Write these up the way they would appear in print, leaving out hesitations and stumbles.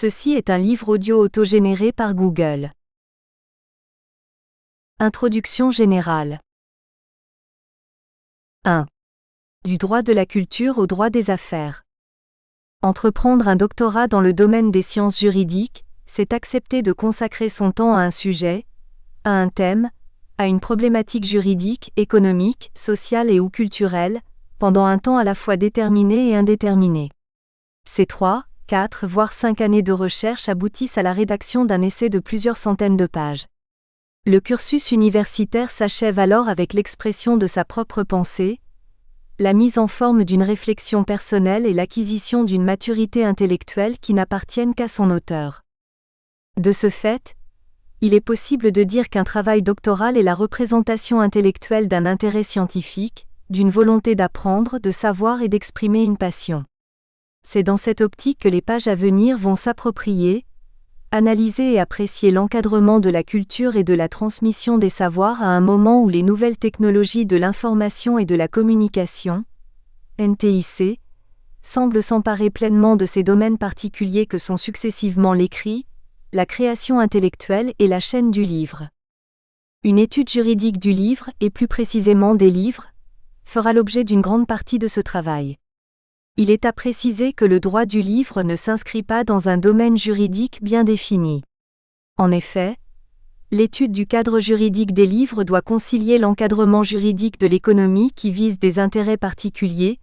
Ceci est un livre audio autogénéré par Google. Introduction générale. 1. Du droit de la culture au droit des affaires. Entreprendre un doctorat dans le domaine des sciences juridiques, c'est accepter de consacrer son temps à un sujet, à un thème, à une problématique juridique, économique, sociale et ou culturelle, pendant un temps à la fois déterminé et indéterminé. Ces 3, 4 voire 5 années de recherche aboutissent à la rédaction d'un essai de plusieurs centaines de pages. Le cursus universitaire s'achève alors avec l'expression de sa propre pensée, la mise en forme d'une réflexion personnelle et l'acquisition d'une maturité intellectuelle qui n'appartiennent qu'à son auteur. De ce fait, il est possible de dire qu'un travail doctoral est la représentation intellectuelle d'un intérêt scientifique, d'une volonté d'apprendre, de savoir et d'exprimer une passion. C'est dans cette optique que les pages à venir vont s'approprier, analyser et apprécier l'encadrement de la culture et de la transmission des savoirs à un moment où les nouvelles technologies de l'information et de la communication, NTIC, semblent s'emparer pleinement de ces domaines particuliers que sont successivement l'écrit, la création intellectuelle et la chaîne du livre. Une étude juridique du livre, et plus précisément des livres, fera l'objet d'une grande partie de ce travail. Il est à préciser que le droit du livre ne s'inscrit pas dans un domaine juridique bien défini. En effet, l'étude du cadre juridique des livres doit concilier l'encadrement juridique de l'économie qui vise des intérêts particuliers,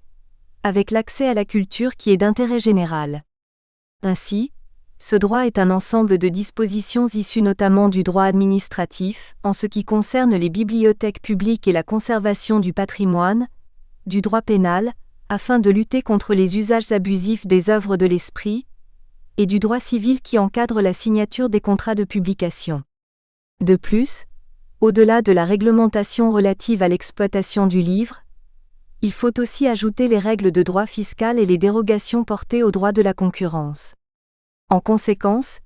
avec l'accès à la culture qui est d'intérêt général. Ainsi, ce droit est un ensemble de dispositions issues notamment du droit administratif, en ce qui concerne les bibliothèques publiques et la conservation du patrimoine, du droit pénal, afin de lutter contre les usages abusifs des œuvres de l'esprit, et du droit civil qui encadre la signature des contrats de publication. De plus, au-delà de la réglementation relative à l'exploitation du livre, il faut aussi ajouter les règles de droit fiscal et les dérogations portées au droit de la concurrence. En conséquence,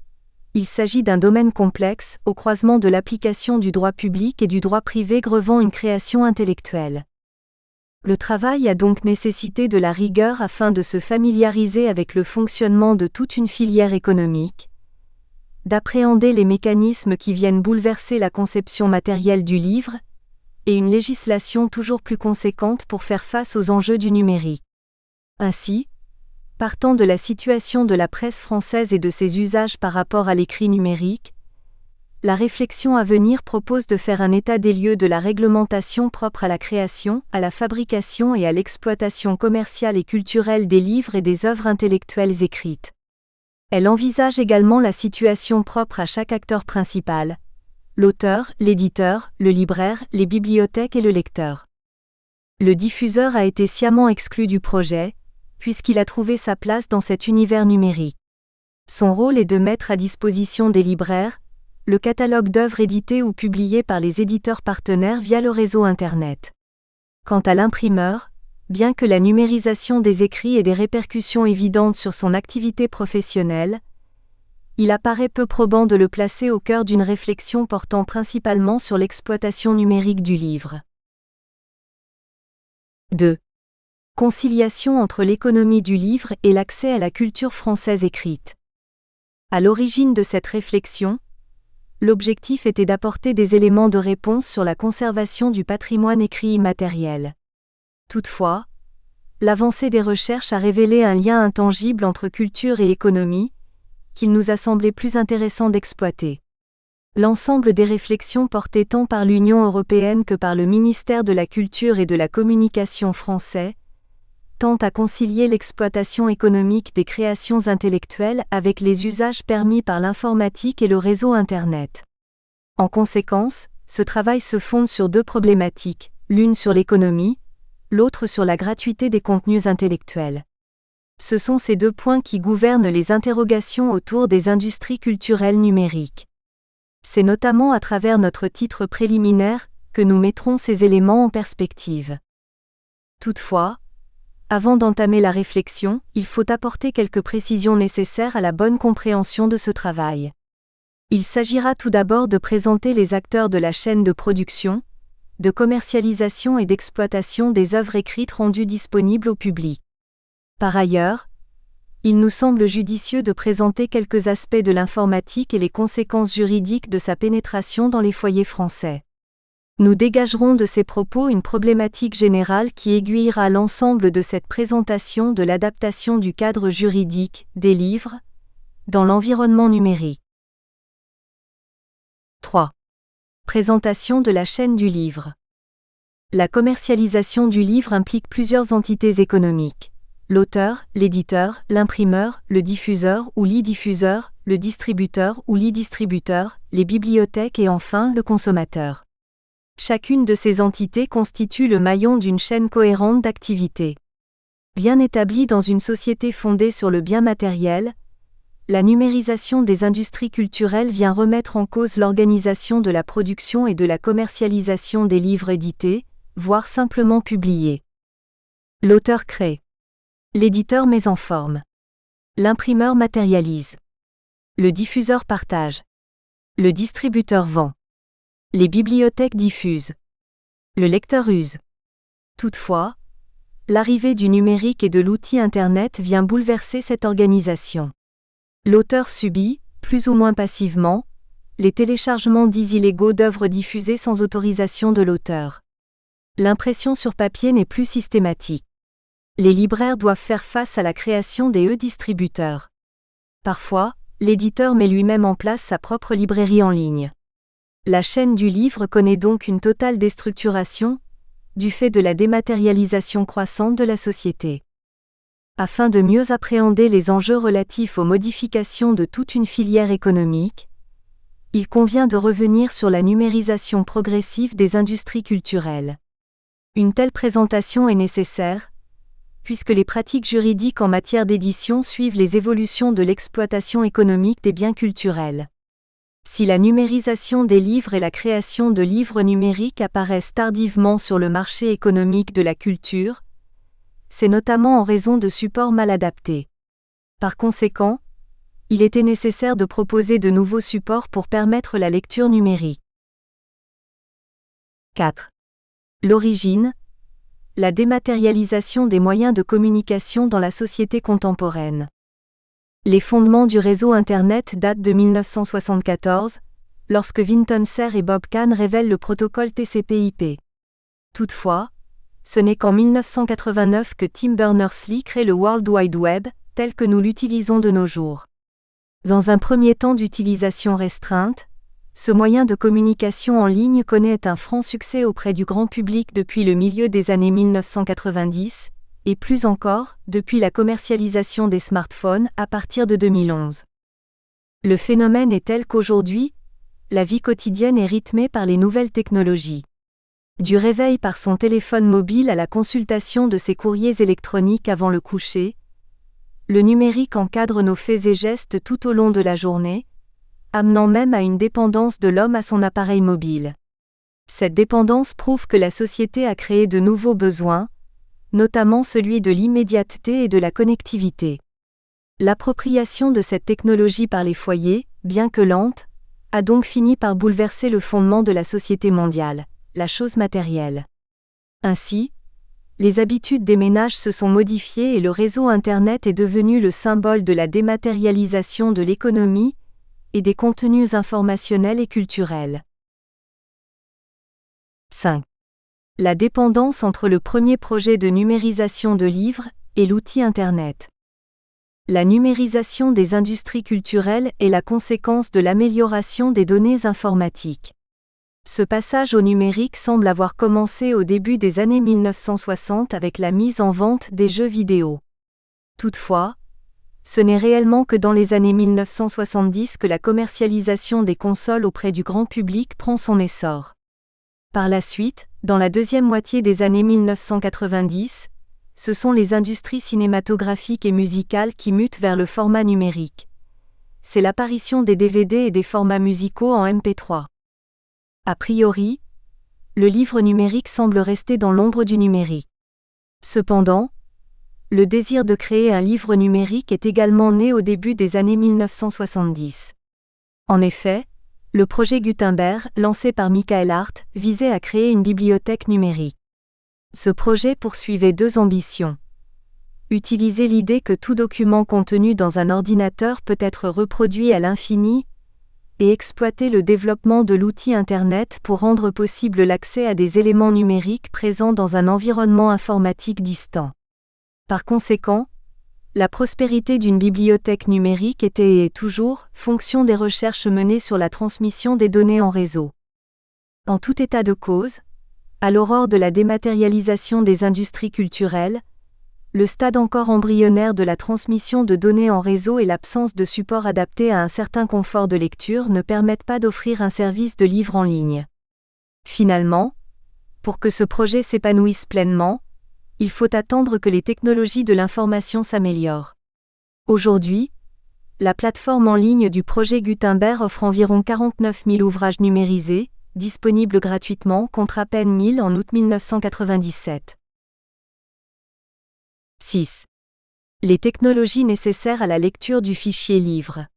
il s'agit d'un domaine complexe, au croisement de l'application du droit public et du droit privé grevant une création intellectuelle. Le travail a donc nécessité de la rigueur afin de se familiariser avec le fonctionnement de toute une filière économique, d'appréhender les mécanismes qui viennent bouleverser la conception matérielle du livre, et une législation toujours plus conséquente pour faire face aux enjeux du numérique. Ainsi, partant de la situation de la presse française et de ses usages par rapport à l'écrit numérique, la réflexion à venir propose de faire un état des lieux de la réglementation propre à la création, à la fabrication et à l'exploitation commerciale et culturelle des livres et des œuvres intellectuelles écrites. Elle envisage également la situation propre à chaque acteur principal, l'auteur, l'éditeur, le libraire, les bibliothèques et le lecteur. Le diffuseur a été sciemment exclu du projet, puisqu'il a trouvé sa place dans cet univers numérique. Son rôle est de mettre à disposition des libraires le catalogue d'œuvres éditées ou publiées par les éditeurs partenaires via le réseau Internet. Quant à l'imprimeur, bien que la numérisation des écrits ait des répercussions évidentes sur son activité professionnelle, il apparaît peu probant de le placer au cœur d'une réflexion portant principalement sur l'exploitation numérique du livre. 2. Conciliation entre l'économie du livre et l'accès à la culture française écrite. À l'origine de cette réflexion, l'objectif était d'apporter des éléments de réponse sur la conservation du patrimoine écrit immatériel. Toutefois, l'avancée des recherches a révélé un lien intangible entre culture et économie, qu'il nous a semblé plus intéressant d'exploiter. L'ensemble des réflexions portées tant par l'Union européenne que par le ministère de la Culture et de la Communication français tente à concilier l'exploitation économique des créations intellectuelles avec les usages permis par l'informatique et le réseau Internet. En conséquence, ce travail se fonde sur 2 problématiques, l'une sur l'économie, l'autre sur la gratuité des contenus intellectuels. Ce sont ces 2 points qui gouvernent les interrogations autour des industries culturelles numériques. C'est notamment à travers notre titre préliminaire que nous mettrons ces éléments en perspective. Toutefois, avant d'entamer la réflexion, il faut apporter quelques précisions nécessaires à la bonne compréhension de ce travail. Il s'agira tout d'abord de présenter les acteurs de la chaîne de production, de commercialisation et d'exploitation des œuvres écrites rendues disponibles au public. Par ailleurs, il nous semble judicieux de présenter quelques aspects de l'informatique et les conséquences juridiques de sa pénétration dans les foyers français. Nous dégagerons de ces propos une problématique générale qui aiguillera l'ensemble de cette présentation de l'adaptation du cadre juridique des livres dans l'environnement numérique. 3. Présentation de la chaîne du livre. La commercialisation du livre implique plusieurs entités économiques. L'auteur, l'éditeur, l'imprimeur, le diffuseur ou l'e-diffuseur, le distributeur ou l'e-distributeur, les bibliothèques et enfin le consommateur. Chacune de ces entités constitue le maillon d'une chaîne cohérente d'activités. Bien établie dans une société fondée sur le bien matériel, la numérisation des industries culturelles vient remettre en cause l'organisation de la production et de la commercialisation des livres édités, voire simplement publiés. L'auteur crée. L'éditeur met en forme. L'imprimeur matérialise. Le diffuseur partage. Le distributeur vend. Les bibliothèques diffusent. Le lecteur use. Toutefois, l'arrivée du numérique et de l'outil Internet vient bouleverser cette organisation. L'auteur subit, plus ou moins passivement, les téléchargements dits illégaux d'œuvres diffusées sans autorisation de l'auteur. L'impression sur papier n'est plus systématique. Les libraires doivent faire face à la création des e-distributeurs. Parfois, l'éditeur met lui-même en place sa propre librairie en ligne. La chaîne du livre connaît donc une totale déstructuration, du fait de la dématérialisation croissante de la société. Afin de mieux appréhender les enjeux relatifs aux modifications de toute une filière économique, il convient de revenir sur la numérisation progressive des industries culturelles. Une telle présentation est nécessaire, puisque les pratiques juridiques en matière d'édition suivent les évolutions de l'exploitation économique des biens culturels. Si la numérisation des livres et la création de livres numériques apparaissent tardivement sur le marché économique de la culture, c'est notamment en raison de supports mal adaptés. Par conséquent, il était nécessaire de proposer de nouveaux supports pour permettre la lecture numérique. 4. L'origine, la dématérialisation des moyens de communication dans la société contemporaine. Les fondements du réseau Internet datent de 1974, lorsque Vinton Cerf et Bob Kahn révèlent le protocole TCP/IP. Toutefois, ce n'est qu'en 1989 que Tim Berners-Lee crée le World Wide Web, tel que nous l'utilisons de nos jours. Dans un premier temps d'utilisation restreinte, ce moyen de communication en ligne connaît un franc succès auprès du grand public depuis le milieu des années 1990, et plus encore, depuis la commercialisation des smartphones à partir de 2011. Le phénomène est tel qu'aujourd'hui, la vie quotidienne est rythmée par les nouvelles technologies. Du réveil par son téléphone mobile à la consultation de ses courriers électroniques avant le coucher, le numérique encadre nos faits et gestes tout au long de la journée, amenant même à une dépendance de l'homme à son appareil mobile. Cette dépendance prouve que la société a créé de nouveaux besoins, notamment celui de l'immédiateté et de la connectivité. L'appropriation de cette technologie par les foyers, bien que lente, a donc fini par bouleverser le fondement de la société mondiale, la chose matérielle. Ainsi, les habitudes des ménages se sont modifiées et le réseau Internet est devenu le symbole de la dématérialisation de l'économie et des contenus informationnels et culturels. 5. La dépendance entre le premier projet de numérisation de livres et l'outil Internet. La numérisation des industries culturelles est la conséquence de l'amélioration des données informatiques. Ce passage au numérique semble avoir commencé au début des années 1960 avec la mise en vente des jeux vidéo. Toutefois, ce n'est réellement que dans les années 1970 que la commercialisation des consoles auprès du grand public prend son essor. Par la suite, dans la deuxième moitié des années 1990, ce sont les industries cinématographiques et musicales qui mutent vers le format numérique. C'est l'apparition des DVD et des formats musicaux en MP3. A priori, le livre numérique semble rester dans l'ombre du numérique. Cependant, le désir de créer un livre numérique est également né au début des années 1970. En effet, le projet Gutenberg, lancé par Michael Hart, visait à créer une bibliothèque numérique. Ce projet poursuivait deux ambitions. Utiliser l'idée que tout document contenu dans un ordinateur peut être reproduit à l'infini, et exploiter le développement de l'outil Internet pour rendre possible l'accès à des éléments numériques présents dans un environnement informatique distant. Par conséquent, la prospérité d'une bibliothèque numérique était et est toujours fonction des recherches menées sur la transmission des données en réseau. En tout état de cause, à l'aurore de la dématérialisation des industries culturelles, le stade encore embryonnaire de la transmission de données en réseau et l'absence de support adapté à un certain confort de lecture ne permettent pas d'offrir un service de livre en ligne. Finalement, pour que ce projet s'épanouisse pleinement, il faut attendre que les technologies de l'information s'améliorent. Aujourd'hui, la plateforme en ligne du projet Gutenberg offre environ 49 000 ouvrages numérisés, disponibles gratuitement contre à peine 1000 en août 1997. 6. Les technologies nécessaires à la lecture du fichier livre.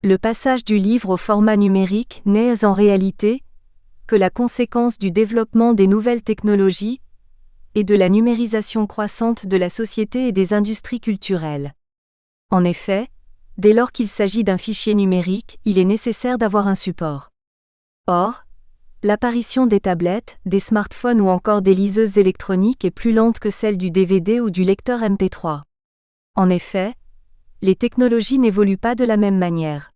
Le passage du livre au format numérique n'est en réalité que la conséquence du développement des nouvelles technologies et de la numérisation croissante de la société et des industries culturelles. En effet, dès lors qu'il s'agit d'un fichier numérique, il est nécessaire d'avoir un support. Or, l'apparition des tablettes, des smartphones ou encore des liseuses électroniques est plus lente que celle du DVD ou du lecteur MP3. En effet, les technologies n'évoluent pas de la même manière.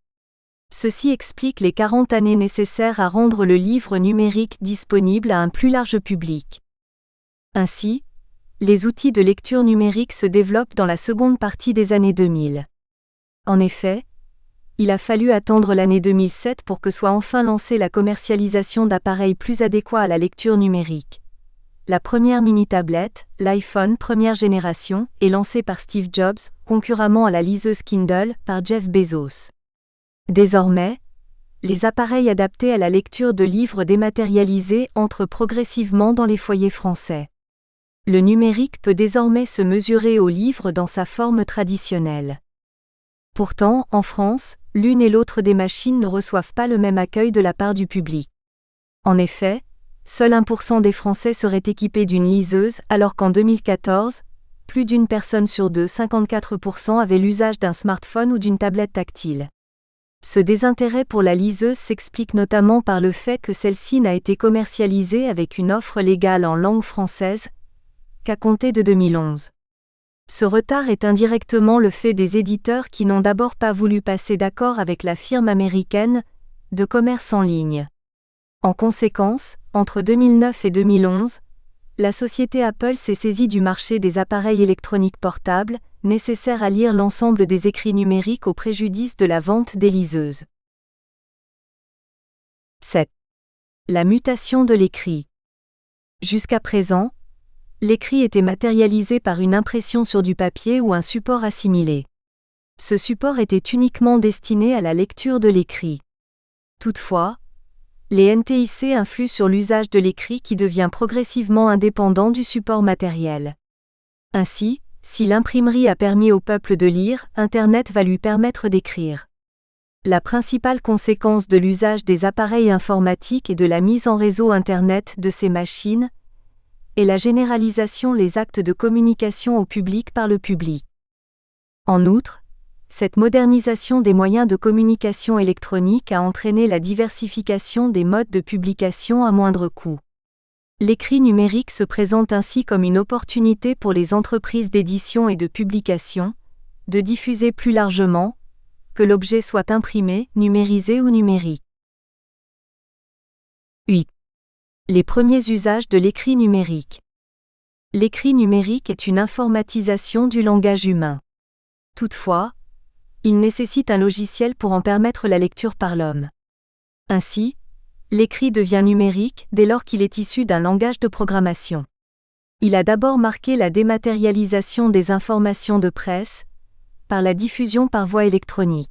Ceci explique les 40 années nécessaires à rendre le livre numérique disponible à un plus large public. Ainsi, les outils de lecture numérique se développent dans la seconde partie des années 2000. En effet, il a fallu attendre l'année 2007 pour que soit enfin lancée la commercialisation d'appareils plus adéquats à la lecture numérique. La première mini-tablette, l'iPhone première génération, est lancée par Steve Jobs, concurremment à la liseuse Kindle, par Jeff Bezos. Désormais, les appareils adaptés à la lecture de livres dématérialisés entrent progressivement dans les foyers français. Le numérique peut désormais se mesurer au livre dans sa forme traditionnelle. Pourtant, en France, l'une et l'autre des machines ne reçoivent pas le même accueil de la part du public. En effet, seul 1% des Français seraient équipés d'une liseuse, alors qu'en 2014, plus d'une personne sur deux, 54%, avait l'usage d'un smartphone ou d'une tablette tactile. Ce désintérêt pour la liseuse s'explique notamment par le fait que celle-ci n'a été commercialisée avec une offre légale en langue française qu'à compter de 2011. Ce retard est indirectement le fait des éditeurs qui n'ont d'abord pas voulu passer d'accord avec la firme américaine de commerce en ligne. En conséquence, entre 2009 et 2011, la société Apple s'est saisie du marché des appareils électroniques portables, nécessaires à lire l'ensemble des écrits numériques au préjudice de la vente des liseuses. 7. La mutation de l'écrit. Jusqu'à présent, l'écrit était matérialisé par une impression sur du papier ou un support assimilé. Ce support était uniquement destiné à la lecture de l'écrit. Toutefois, les NTIC influent sur l'usage de l'écrit qui devient progressivement indépendant du support matériel. Ainsi, si l'imprimerie a permis au peuple de lire, Internet va lui permettre d'écrire. La principale conséquence de l'usage des appareils informatiques et de la mise en réseau Internet de ces machines et la généralisation des actes de communication au public par le public. En outre, cette modernisation des moyens de communication électronique a entraîné la diversification des modes de publication à moindre coût. L'écrit numérique se présente ainsi comme une opportunité pour les entreprises d'édition et de publication, de diffuser plus largement, que l'objet soit imprimé, numérisé ou numérique. 8. Les premiers usages de l'écrit numérique. L'écrit numérique est une informatisation du langage humain. Toutefois, il nécessite un logiciel pour en permettre la lecture par l'homme. Ainsi, l'écrit devient numérique dès lors qu'il est issu d'un langage de programmation. Il a d'abord marqué la dématérialisation des informations de presse, par la diffusion par voie électronique.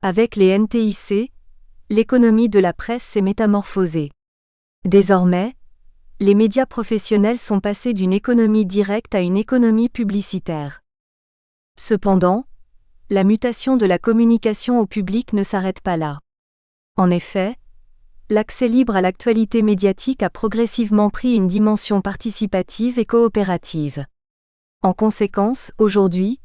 Avec les NTIC, l'économie de la presse s'est métamorphosée. Désormais, les médias professionnels sont passés d'une économie directe à une économie publicitaire. Cependant, la mutation de la communication au public ne s'arrête pas là. En effet, l'accès libre à l'actualité médiatique a progressivement pris une dimension participative et coopérative. En conséquence, aujourd'hui,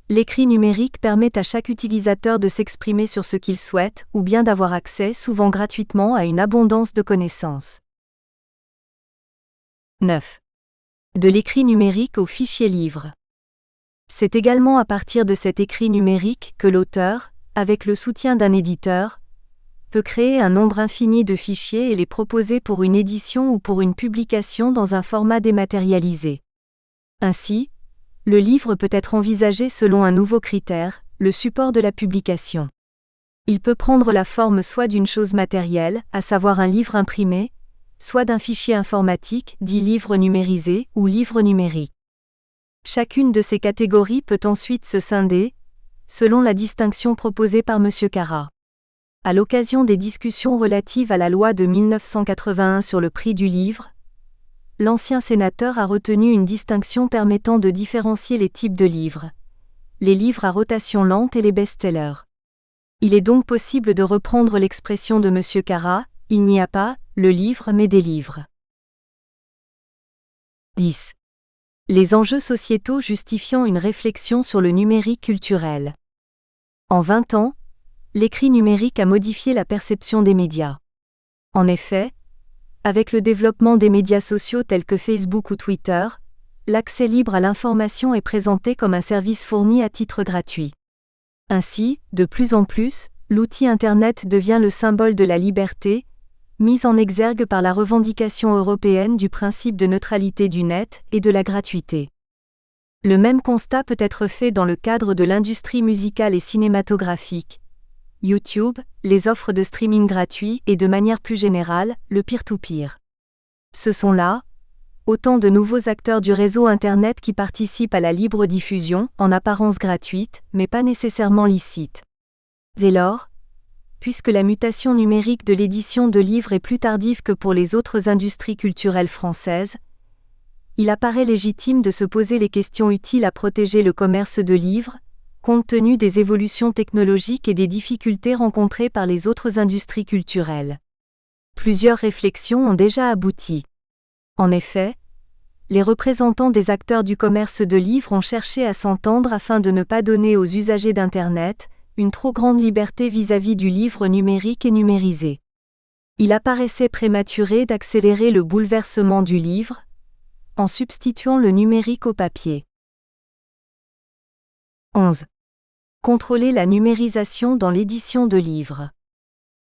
l'écrit numérique permet à chaque utilisateur de s'exprimer sur ce qu'il souhaite, ou bien d'avoir accès, souvent gratuitement, à une abondance de connaissances. 9. De l'écrit numérique au fichier livre. C'est également à partir de cet écrit numérique que l'auteur, avec le soutien d'un éditeur, peut créer un nombre infini de fichiers et les proposer pour une édition ou pour une publication dans un format dématérialisé. Ainsi, le livre peut être envisagé selon un nouveau critère, le support de la publication. Il peut prendre la forme soit d'une chose matérielle, à savoir un livre imprimé, soit d'un fichier informatique, dit livre numérisé ou livre numérique. Chacune de ces catégories peut ensuite se scinder, selon la distinction proposée par M. Carra. À l'occasion des discussions relatives à la loi de 1981 sur le prix du livre, l'ancien sénateur a retenu une distinction permettant de différencier les types de livres, les livres à rotation lente et les best-sellers. Il est donc possible de reprendre l'expression de M. Carra, il n'y a pas le livre mais des livres. 10. Les enjeux sociétaux justifiant une réflexion sur le numérique culturel. En 20 ans, l'écrit numérique a modifié la perception des médias. En effet, avec le développement des médias sociaux tels que Facebook ou Twitter, l'accès libre à l'information est présenté comme un service fourni à titre gratuit. Ainsi, de plus en plus, l'outil Internet devient le symbole de la liberté, mise en exergue par la revendication européenne du principe de neutralité du net et de la gratuité. Le même constat peut être fait dans le cadre de l'industrie musicale et cinématographique. YouTube, les offres de streaming gratuits et de manière plus générale, le peer-to-peer. Ce sont là autant de nouveaux acteurs du réseau Internet qui participent à la libre diffusion, en apparence gratuite, mais pas nécessairement licite. Dès lors, puisque la mutation numérique de l'édition de livres est plus tardive que pour les autres industries culturelles françaises, il apparaît légitime de se poser les questions utiles à protéger le commerce de livres, compte tenu des évolutions technologiques et des difficultés rencontrées par les autres industries culturelles. Plusieurs réflexions ont déjà abouti. En effet, les représentants des acteurs du commerce de livres ont cherché à s'entendre afin de ne pas donner aux usagers d'Internet une trop grande liberté vis-à-vis du livre numérique et numérisé. Il apparaissait prématuré d'accélérer le bouleversement du livre, en substituant le numérique au papier. 11. Contrôler la numérisation dans l'édition de livres.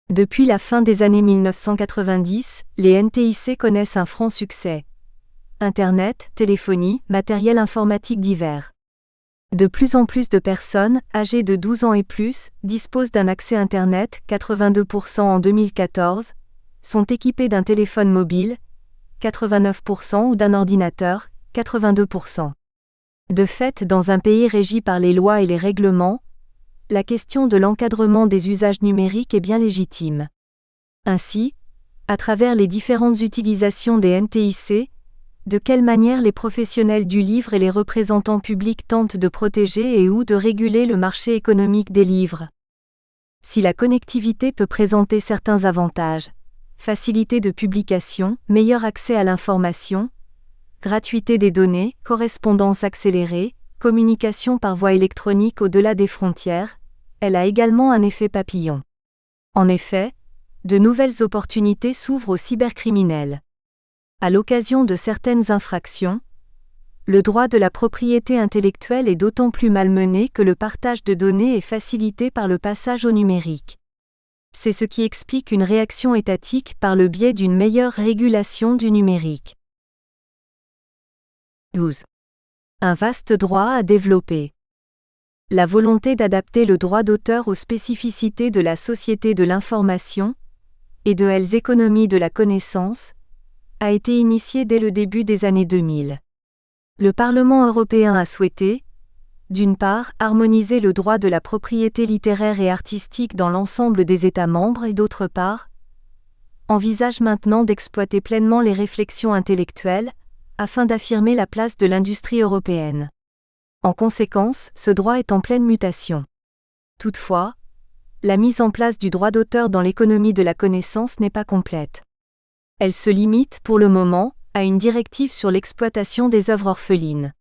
Depuis la fin des années 1990, les NTIC connaissent un franc succès. Internet, téléphonie, matériel informatique divers. De plus en plus de personnes, âgées de 12 ans et plus, disposent d'un accès Internet, 82% en 2014, sont équipées d'un téléphone mobile, 89% ou d'un ordinateur, 82%. De fait, dans un pays régi par les lois et les règlements, la question de l'encadrement des usages numériques est bien légitime. Ainsi, à travers les différentes utilisations des NTIC, de quelle manière les professionnels du livre et les représentants publics tentent de protéger et ou de réguler le marché économique des livres. Si la connectivité peut présenter certains avantages, facilité de publication, meilleur accès à l'information, gratuité des données, correspondance accélérée, communication par voie électronique au-delà des frontières, elle a également un effet papillon. En effet, de nouvelles opportunités s'ouvrent aux cybercriminels. À l'occasion de certaines infractions, le droit de la propriété intellectuelle est d'autant plus malmené que le partage de données est facilité par le passage au numérique. C'est ce qui explique une réaction étatique par le biais d'une meilleure régulation du numérique. 12. Un vaste droit à développer. La volonté d'adapter le droit d'auteur aux spécificités de la société de l'information et de les économies de la connaissance a été initiée dès le début des années 2000. Le Parlement européen a souhaité, d'une part, harmoniser le droit de la propriété littéraire et artistique dans l'ensemble des États membres et d'autre part, envisage maintenant d'exploiter pleinement les réflexions intellectuelles afin d'affirmer la place de l'industrie européenne. En conséquence, ce droit est en pleine mutation. Toutefois, la mise en place du droit d'auteur dans l'économie de la connaissance n'est pas complète. Elle se limite, pour le moment, à une directive sur l'exploitation des œuvres orphelines.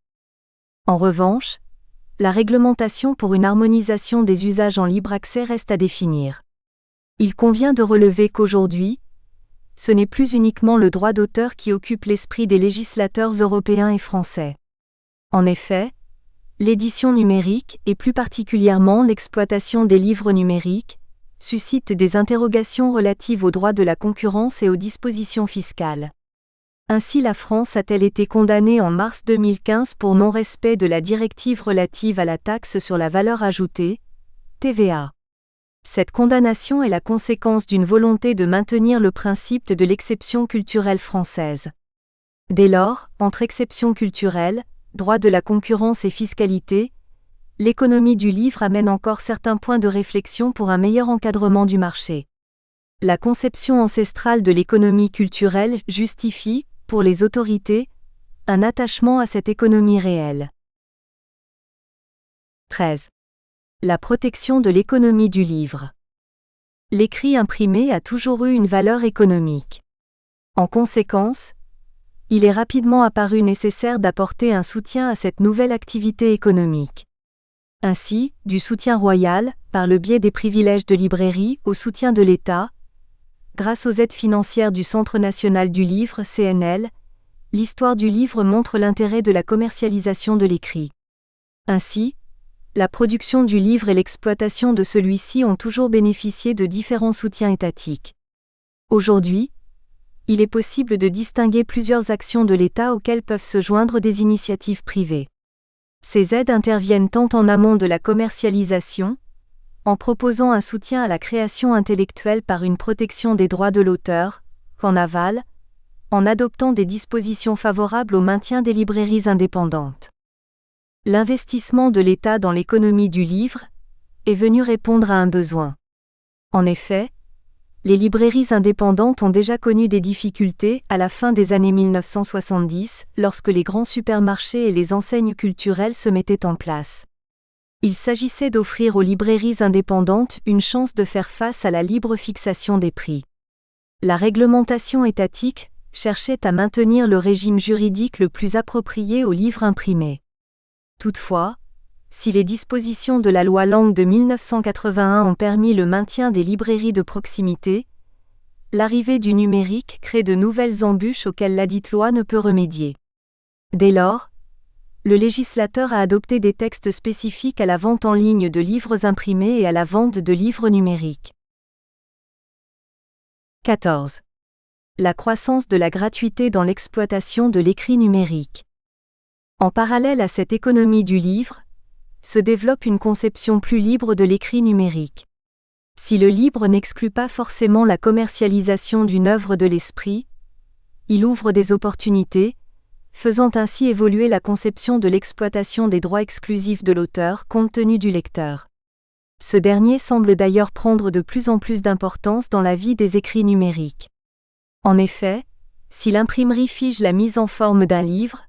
En revanche, la réglementation pour une harmonisation des usages en libre accès reste à définir. Il convient de relever qu'aujourd'hui, ce n'est plus uniquement le droit d'auteur qui occupe l'esprit des législateurs européens et français. En effet, l'édition numérique, et plus particulièrement l'exploitation des livres numériques, suscite des interrogations relatives aux droits de la concurrence et aux dispositions fiscales. Ainsi la France a-t-elle été condamnée en mars 2015 pour non-respect de la directive relative à la taxe sur la valeur ajoutée, TVA. Cette condamnation est la conséquence d'une volonté de maintenir le principe de l'exception culturelle française. Dès lors, entre exception culturelle, droit de la concurrence et fiscalité, l'économie du livre amène encore certains points de réflexion pour un meilleur encadrement du marché. La conception ancestrale de l'économie culturelle justifie, pour les autorités, un attachement à cette économie réelle. 13. La protection de l'économie du livre. L'écrit imprimé a toujours eu une valeur économique. En conséquence, il est rapidement apparu nécessaire d'apporter un soutien à cette nouvelle activité économique. Ainsi, du soutien royal, par le biais des privilèges de librairie, au soutien de l'État, grâce aux aides financières du Centre national du livre (CNL), l'histoire du livre montre l'intérêt de la commercialisation de l'écrit. Ainsi, la production du livre et l'exploitation de celui-ci ont toujours bénéficié de différents soutiens étatiques. Aujourd'hui, il est possible de distinguer plusieurs actions de l'État auxquelles peuvent se joindre des initiatives privées. Ces aides interviennent tant en amont de la commercialisation, en proposant un soutien à la création intellectuelle par une protection des droits de l'auteur, qu'en aval, en adoptant des dispositions favorables au maintien des librairies indépendantes. L'investissement de l'État dans l'économie du livre est venu répondre à un besoin. En effet, les librairies indépendantes ont déjà connu des difficultés à la fin des années 1970, lorsque les grands supermarchés et les enseignes culturelles se mettaient en place. Il s'agissait d'offrir aux librairies indépendantes une chance de faire face à la libre fixation des prix. La réglementation étatique cherchait à maintenir le régime juridique le plus approprié aux livres imprimés. Toutefois, si les dispositions de la loi Lang de 1981 ont permis le maintien des librairies de proximité, l'arrivée du numérique crée de nouvelles embûches auxquelles ladite loi ne peut remédier. Dès lors, le législateur a adopté des textes spécifiques à la vente en ligne de livres imprimés et à la vente de livres numériques. 14. La croissance de la gratuité dans l'exploitation de l'écrit numérique. En parallèle à cette économie du livre, se développe une conception plus libre de l'écrit numérique. Si le libre n'exclut pas forcément la commercialisation d'une œuvre de l'esprit, il ouvre des opportunités, faisant ainsi évoluer la conception de l'exploitation des droits exclusifs de l'auteur compte tenu du lecteur. Ce dernier semble d'ailleurs prendre de plus en plus d'importance dans la vie des écrits numériques. En effet, si l'imprimerie fige la mise en forme d'un livre,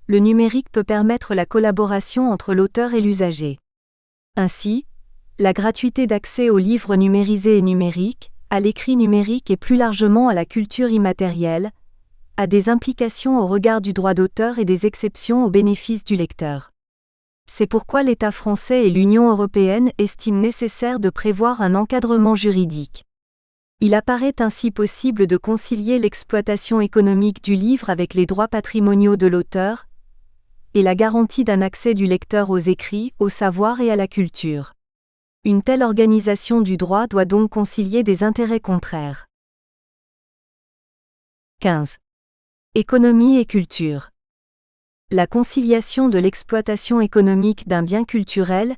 le numérique peut permettre la collaboration entre l'auteur et l'usager. Ainsi, la gratuité d'accès aux livres numérisés et numériques, à l'écrit numérique et plus largement à la culture immatérielle, a des implications au regard du droit d'auteur et des exceptions au bénéfice du lecteur. C'est pourquoi l'État français et l'Union européenne estiment nécessaire de prévoir un encadrement juridique. Il apparaît ainsi possible de concilier l'exploitation économique du livre avec les droits patrimoniaux de l'auteur, et la garantie d'un accès du lecteur aux écrits, au savoir et à la culture. Une telle organisation du droit doit donc concilier des intérêts contraires. 15. Économie et culture. La conciliation de l'exploitation économique d'un bien culturel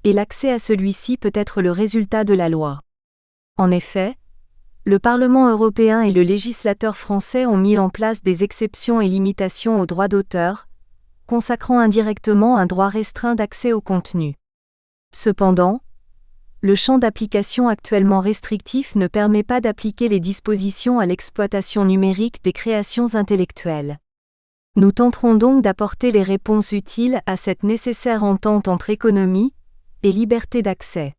et l'accès à celui-ci peut être le résultat de la loi. En effet, le Parlement européen et le législateur français ont mis en place des exceptions et limitations aux droits d'auteur, consacrant indirectement un droit restreint d'accès au contenu. Cependant, le champ d'application actuellement restrictif ne permet pas d'appliquer les dispositions à l'exploitation numérique des créations intellectuelles. Nous tenterons donc d'apporter les réponses utiles à cette nécessaire entente entre économie et liberté d'accès.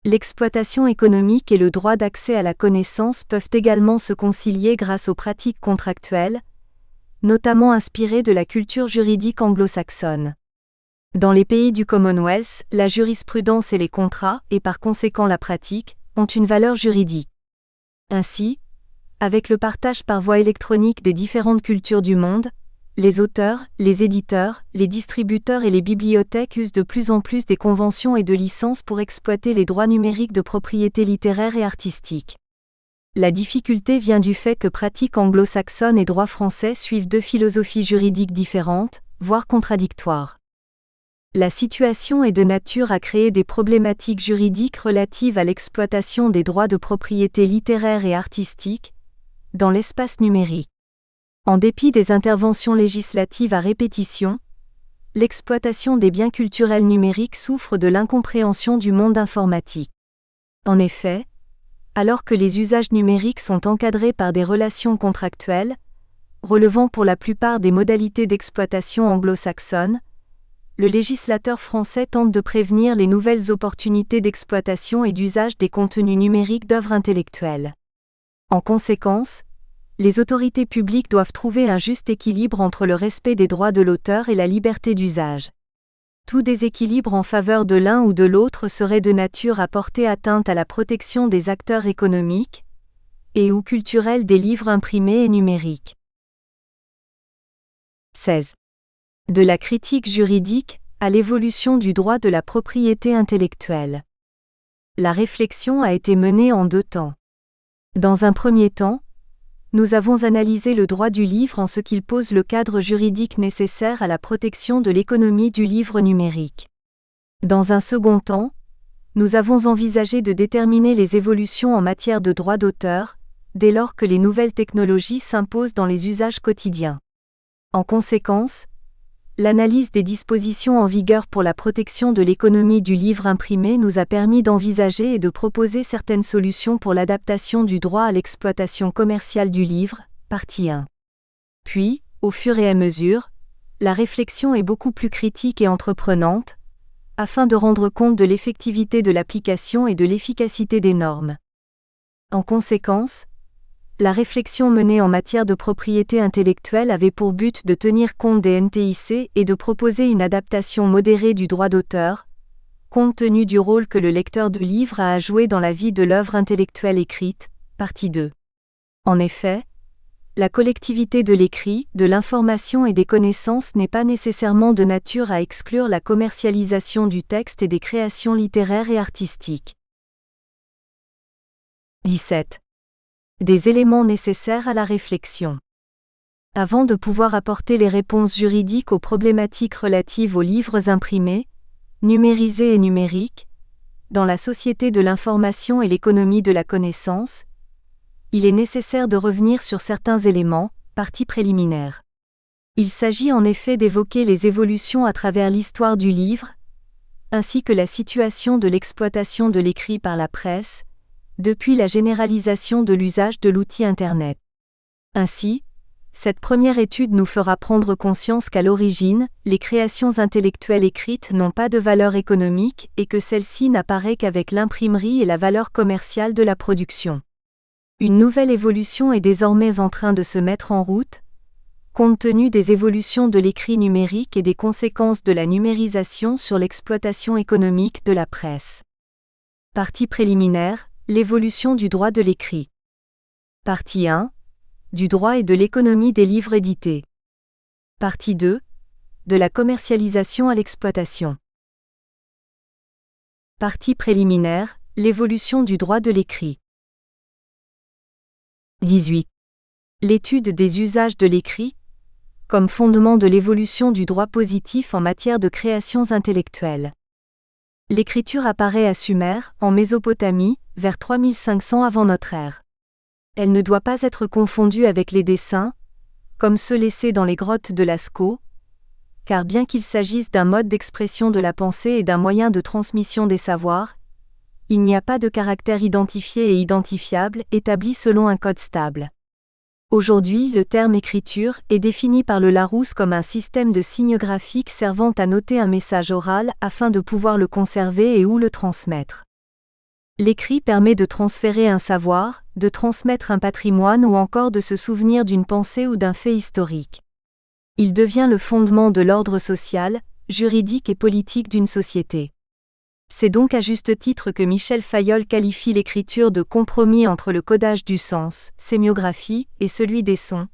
L'exploitation économique et le droit d'accès à la connaissance peuvent également se concilier grâce aux pratiques contractuelles, notamment inspirée de la culture juridique anglo-saxonne. Dans les pays du Commonwealth, la jurisprudence et les contrats, et par conséquent la pratique, ont une valeur juridique. Ainsi, avec le partage par voie électronique des différentes cultures du monde, les auteurs, les éditeurs, les distributeurs et les bibliothèques usent de plus en plus des conventions et de licences pour exploiter les droits numériques de propriété littéraire et artistique. La difficulté vient du fait que pratique anglo-saxonne et droit français suivent deux philosophies juridiques différentes, voire contradictoires. La situation est de nature à créer des problématiques juridiques relatives à l'exploitation des droits de propriété littéraire et artistique dans l'espace numérique. En dépit des interventions législatives à répétition, l'exploitation des biens culturels numériques souffre de l'incompréhension du monde informatique. En effet, alors que les usages numériques sont encadrés par des relations contractuelles, relevant pour la plupart des modalités d'exploitation anglo-saxonnes, le législateur français tente de prévenir les nouvelles opportunités d'exploitation et d'usage des contenus numériques d'œuvres intellectuelles. En conséquence, les autorités publiques doivent trouver un juste équilibre entre le respect des droits de l'auteur et la liberté d'usage. Tout déséquilibre en faveur de l'un ou de l'autre serait de nature à porter atteinte à la protection des acteurs économiques et ou culturels des livres imprimés et numériques. 16. De la critique juridique à l'évolution du droit de la propriété intellectuelle. La réflexion a été menée en deux temps. Dans un premier temps, nous avons analysé le droit du livre en ce qu'il pose le cadre juridique nécessaire à la protection de l'économie du livre numérique. Dans un second temps, nous avons envisagé de déterminer les évolutions en matière de droit d'auteur, dès lors que les nouvelles technologies s'imposent dans les usages quotidiens. En conséquence, l'analyse des dispositions en vigueur pour la protection de l'économie du livre imprimé nous a permis d'envisager et de proposer certaines solutions pour l'adaptation du droit à l'exploitation commerciale du livre, partie 1. Puis, au fur et à mesure, la réflexion est beaucoup plus critique et entreprenante, afin de rendre compte de l'effectivité de l'application et de l'efficacité des normes. En conséquence, la réflexion menée en matière de propriété intellectuelle avait pour but de tenir compte des NTIC et de proposer une adaptation modérée du droit d'auteur, compte tenu du rôle que le lecteur de livre a à jouer dans la vie de l'œuvre intellectuelle écrite, partie 2. En effet, la collectivité de l'écrit, de l'information et des connaissances n'est pas nécessairement de nature à exclure la commercialisation du texte et des créations littéraires et artistiques. 17. Des éléments nécessaires à la réflexion. Avant de pouvoir apporter les réponses juridiques aux problématiques relatives aux livres imprimés, numérisés et numériques, dans la société de l'information et l'économie de la connaissance, il est nécessaire de revenir sur certains éléments, partie préliminaire. Il s'agit en effet d'évoquer les évolutions à travers l'histoire du livre, ainsi que la situation de l'exploitation de l'écrit par la presse, depuis la généralisation de l'usage de l'outil Internet. Ainsi, cette première étude nous fera prendre conscience qu'à l'origine, les créations intellectuelles écrites n'ont pas de valeur économique et que celle-ci n'apparaît qu'avec l'imprimerie et la valeur commerciale de la production. Une nouvelle évolution est désormais en train de se mettre en route, compte tenu des évolutions de l'écrit numérique et des conséquences de la numérisation sur l'exploitation économique de la presse. Partie préliminaire. L'évolution du droit de l'écrit. Partie 1. Du droit et de l'économie des livres édités. Partie 2. De la commercialisation à l'exploitation. Partie préliminaire. L'évolution du droit de l'écrit. 18. L'étude des usages de l'écrit, comme fondement de l'évolution du droit positif en matière de créations intellectuelles. L'écriture apparaît à Sumer, en Mésopotamie, vers 3500 avant notre ère. Elle ne doit pas être confondue avec les dessins, comme ceux laissés dans les grottes de Lascaux, car bien qu'il s'agisse d'un mode d'expression de la pensée et d'un moyen de transmission des savoirs, il n'y a pas de caractère identifié et identifiable établi selon un code stable. Aujourd'hui, le terme écriture est défini par le Larousse comme un système de signes graphiques servant à noter un message oral afin de pouvoir le conserver et ou le transmettre. L'écrit permet de transférer un savoir, de transmettre un patrimoine ou encore de se souvenir d'une pensée ou d'un fait historique. Il devient le fondement de l'ordre social, juridique et politique d'une société. C'est donc à juste titre que Michel Fayol qualifie l'écriture de compromis entre le codage du sens, sémiographie, et celui des sons,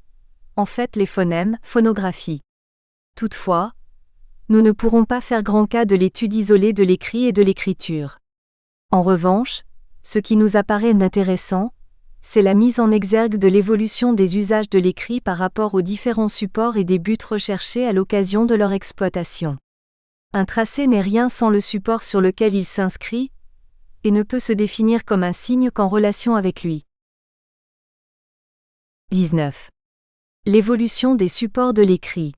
en fait les phonèmes, phonographie. Toutefois, nous ne pourrons pas faire grand cas de l'étude isolée de l'écrit et de l'écriture. En revanche, ce qui nous apparaît intéressant, c'est la mise en exergue de l'évolution des usages de l'écrit par rapport aux différents supports et des buts recherchés à l'occasion de leur exploitation. Un tracé n'est rien sans le support sur lequel il s'inscrit, et ne peut se définir comme un signe qu'en relation avec lui. 19. L'évolution des supports de l'écrit.